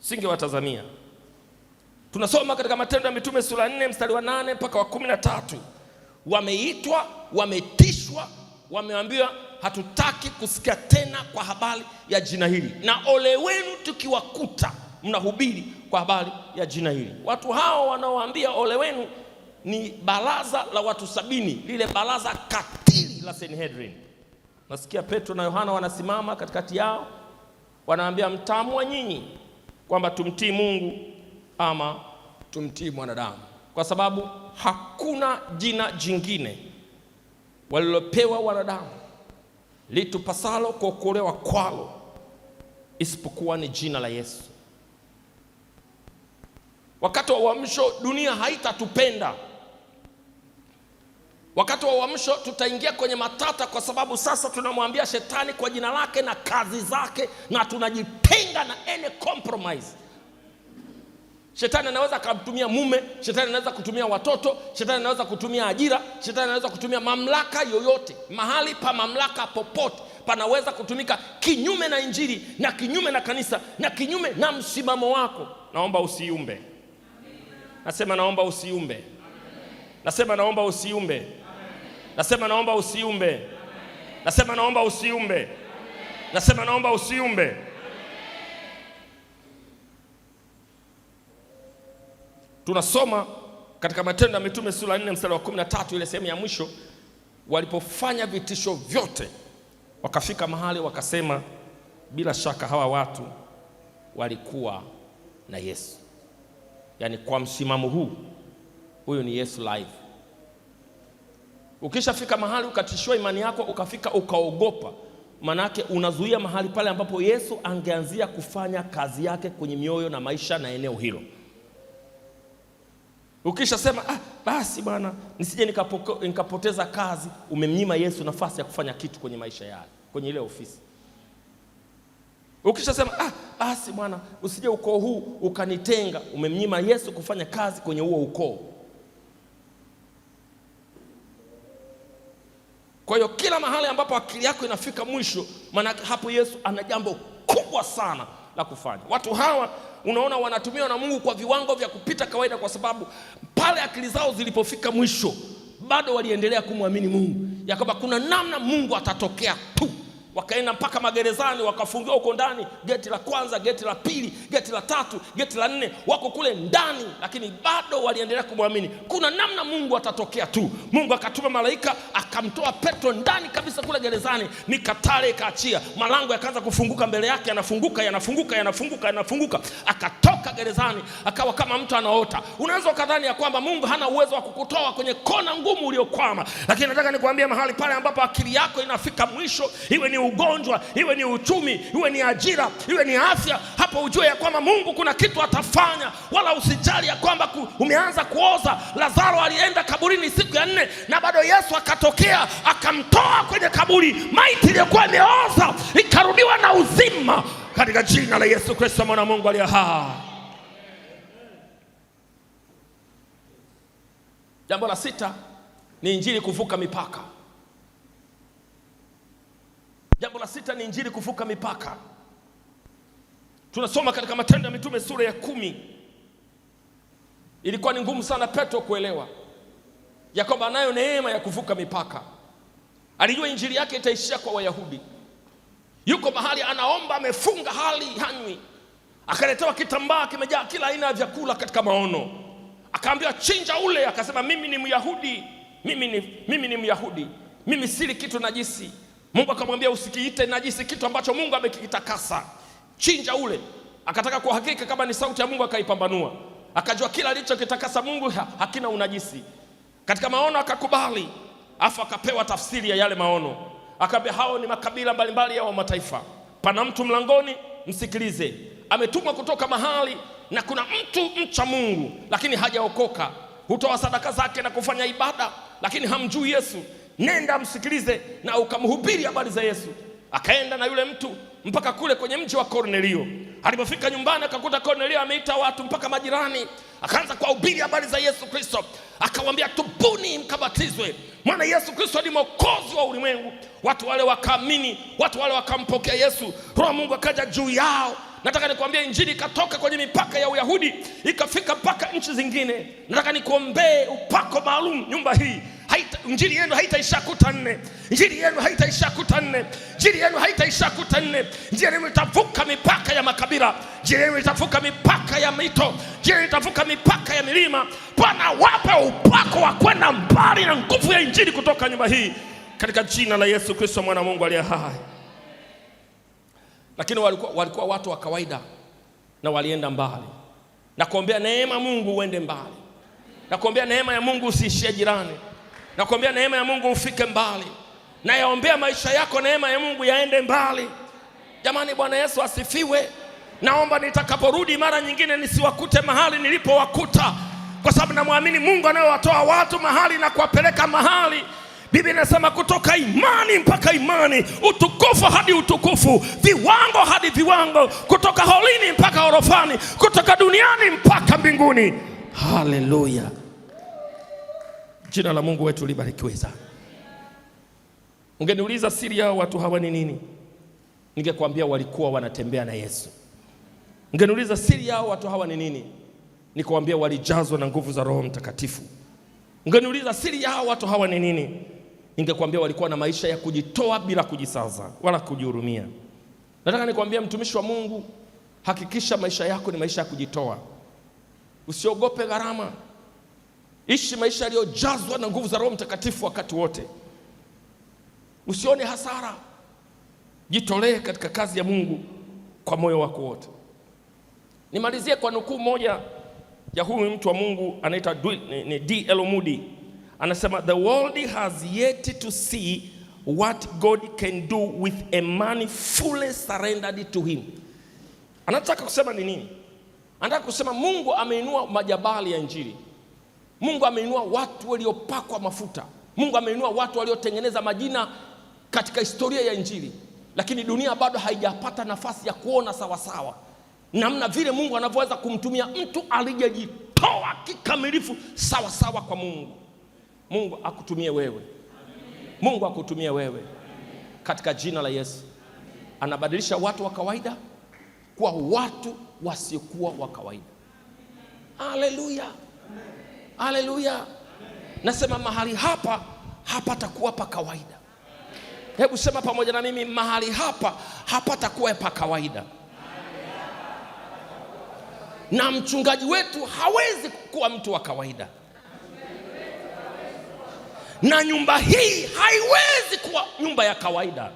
Usingewatazamia. Tunasoma katika Matendo ya Mitume sura 4 mstari wa 8 mpaka wa 13. Wameitwa, wametishwa, wameambiwa hatutaki kusikia tena kwa habari ya jina hili, na ole wenu tukiwakuta mnahubiri kwa habari ya jina hili. Watu hao wanaoambia ole wenu ni baraza la watu 70, lile baraza katili la Sanhedrin. Nasikia Petro na Yohana wanasimama katikati yao, wanaambia mtaamua nyinyi kwamba tumtii Mungu ama tumtii mwanadamu, kwa sababu hakuna jina jingine walilopewa wanadamu litupasalo kuokolewa kwalo isipokuwa ni jina la Yesu. Wakati wa uamsho dunia haitatupenda. Wakati wa uamsho tutaingia kwenye matata, kwa sababu sasa tunamwambia shetani kwa jina lake na kazi zake, na tunajitenga na any compromise. Shetani anaweza kutumia mume, shetani anaweza kutumia watoto, shetani anaweza kutumia ajira, shetani anaweza kutumia mamlaka yoyote. Mahali pa mamlaka popote panaweza kutumika kinyume na injili na kinyume na kanisa na kinyume na msimamo wako. Naomba usiumbe. Nasema naomba usiumbe. Nasema naomba usiumbe. Nasema naomba usiumbe. Nasema naomba usiumbe. Nasema naomba usiumbe. Tunasoma katika Matendo ya Mitume sura 4 mstari wa 13, ile sehemu ya mwisho, walipofanya vitisho vyote wakafika mahali wakasema bila shaka hawa watu walikuwa na Yesu. Yaani kwa msimamo huu, huyo ni Yesu live. Ukishafika mahali ukatishiwa imani yako, ukafika ukaogopa, manake unazuia mahali pale ambapo Yesu angeanzia kufanya kazi yake kwenye mioyo na maisha na eneo hilo. Ukishasema basi bwana nisije nikapoteza kazi, umemnyima Yesu nafasi ya kufanya kitu kwenye maisha yake, kwenye ile ofisi. Ukishasema basi bwana usije ukoo huu ukanitenga, umemnyima Yesu kufanya kazi kwenye huo ukoo. Kwa hiyo kila mahali ambapo akili yako inafika mwisho, maana hapo Yesu ana jambo kubwa sana la kufanya. Watu hawa unaona wanatumiwa na Mungu kwa viwango vya kupita kawaida, kwa sababu pale akili zao zilipofika mwisho bado waliendelea kumwamini Mungu ya kwamba kuna namna Mungu atatokea tu. Wakaenda mpaka magerezani, wakafungiwa huko ndani, geti la kwanza, geti la pili, geti la tatu, geti la 4, wako kule ndani, lakini bado waliendelea kumwamini kuna namna Mungu atatokea tu. Mungu akatuma malaika akamtoa Petro ndani kabisa kule gerezani, mikatale ikaachia, malango yakaanza kufunguka mbele yake, yanafunguka, akatoka gerezani akawa kama mtu anaota. Unaweza kadhani ya kwamba Mungu hana uwezo wa kukutoa kwenye kona ngumu uliokwama, lakini nataka nikwambie mahali pale ambapo akili yako inafika mwisho, iwe ni ugonjwa, iwe ni uchumi, iwe ni ajira, iwe ni afya, hapo ujue ya kwamba Mungu kuna kitu atafanya. Wala usijali ya kwamba umeanza kuoza. Lazaro alienda kaburini siku ya 4 na bado Yesu akatokea akamtoa kwenye kaburi, maiti iliyokuwa imeoza ikarudiwa na uzima katika jina la Yesu Kristo mwana wa Mungu aliye hai. Jambo la 6 ni injili kuvuka mipaka. Jambo la 6 ni injili kuvuka mipaka. Tunasoma katika Matendo ya Mitume sura ya 10. Ilikuwa ni ngumu sana Petro kuelewa ya kwamba anayo neema ya kuvuka mipaka. Alijua injili yake itaishia kwa Wayahudi. Yuko mahali anaomba, amefunga hali hanywi, akaletewa kitambaa kimejaa kila aina ya vyakula katika maono, akaambiwa chinja ule, akasema mimi ni Myahudi, mimi ni Myahudi, mimi sili kitu najisi. Mungu akamwambia usikiite najisi kitu ambacho Mungu amekitakasa. chinja ule. Akataka kuhakika kama ni sauti ya Mungu, akaipambanua, akajua kila alichokitakasa Mungu hakina unajisi. Katika maono akakubali, afu akapewa tafsiri ya yale maono. Akaambia hao ni makabila mbalimbali ya mataifa. Pana mtu mlangoni, msikilize. Ametumwa kutoka mahali na kuna mtu mcha Mungu lakini hajaokoka. Hutoa sadaka zake na kufanya ibada lakini hamjui Yesu. Nenda msikilize na ukamhubiri habari za Yesu. Akaenda na yule mtu mpaka kule kwenye mji wa Kornelio. Alipofika nyumbani akakuta Kornelio ameita watu mpaka majirani. Akaanza kuhubiri habari za Yesu Kristo. Akawaambia tubuni mkabatizwe, maana Yesu Kristo ni mwokozi wa ulimwengu. Watu wale wakaamini, watu wale wakampokea Yesu. Roho Mungu akaja juu yao. Nataka nikwambie injili ikatoka kwenye mipaka ya Uyahudi ikafika mpaka nchi zingine. Nataka nikuombee upako maalum nyumba hii. Injili yenu haitaisha kuta nne. Injili yenu haitaisha kuta nne. Injili yenu haitaisha kuta nne. Injili yenu itavuka mipaka ya makabila. Injili yenu itavuka mipaka ya mito. Injili yenu itavuka mipaka ya milima. Bwana wape upako wa kwenda mbali na nguvu ya injili kutoka nyumba hii, katika jina la Yesu Kristo mwana wa Mungu aliye hai. Lakini walikuwa watu wa kawaida na walienda mbali. Na kuombea neema Mungu uende mbali. Na kuombea neema ya Mungu usiishie jirani. Na kuombea neema ya Mungu ufike mbali. Na yaombea maisha yako neema ya Mungu yaende mbali. Jamani, Bwana Yesu asifiwe. Naomba nitakaporudi mara nyingine nisiwakute mahali nilipowakuta, kwa sababu namwamini Mungu anayewatoa watu mahali na kuwapeleka mahali. Biblia inasema kutoka imani mpaka imani, utukufu hadi utukufu, viwango hadi viwango, kutoka holini mpaka orofani, kutoka duniani mpaka mbinguni. Haleluya. Jina la Mungu wetu libarikiwe sana. Ungeniuliza siri ya watu hawa ni nini, ningekwambia walikuwa wanatembea na Yesu. Ungeniuliza siri ya watu hawa ni nini, nikwambia walijazwa na nguvu za Roho Mtakatifu. Ungeniuliza siri ya watu hawa ni nini, ningekwambia walikuwa na maisha ya kujitoa bila kujisaza wala kujihurumia. Nataka nikwambie mtumishi wa Mungu, hakikisha maisha yako ni maisha ya kujitoa. Usiogope gharama. Ishi maisha yaliyojazwa na nguvu za Roho Mtakatifu wakati wote. Usione hasara. Jitolee katika kazi ya Mungu kwa moyo wako wote. Nimalizie kwa nukuu moja ya huyu mtu wa Mungu anaitwa D.L. Moody. Anasema the world has yet to see what God can do with a man fully surrendered to him. Anataka kusema ni nini? Anataka kusema Mungu ameinua majabali ya injili. Mungu ameinua watu waliopakwa mafuta. Mungu ameinua watu waliotengeneza majina katika historia ya injili. Lakini dunia bado haijapata nafasi ya kuona sawa sawa namna vile Mungu anavyoweza kumtumia mtu aliyejitoa kikamilifu sawa sawa kwa Mungu. Mungu akutumie wewe. Mungu akutumie wewe katika jina la Yesu. Anabadilisha watu wa kawaida kuwa watu wasiokuwa wa kawaida. Haleluya. Haleluya. Nasema mahali hapa hapatakuwa pa kawaida. Hebu sema pamoja na mimi, mahali hapa hapatakuwa pa kawaida. Na mchungaji wetu hawezi kuwa mtu wa kawaida. Na nyumba hii haiwezi kuwa nyumba ya kawaida.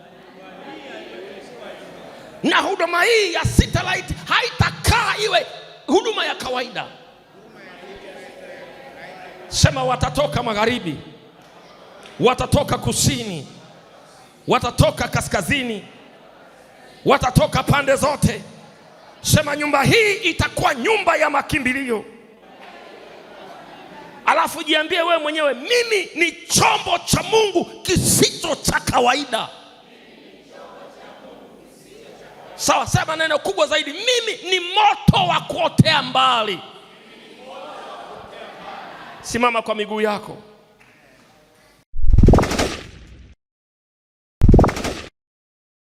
Na huduma hii ya Satellite haitakaa iwe huduma ya kawaida. Sema watatoka magharibi, watatoka kusini, watatoka kaskazini, watatoka pande zote. Sema nyumba hii itakuwa nyumba ya makimbilio. Alafu jiambie wewe mwenyewe, mimi ni chombo cha Mungu kisicho cha kawaida. Sawa, sema neno kubwa zaidi, mimi ni moto wa kuotea mbali. Simama kwa miguu yako.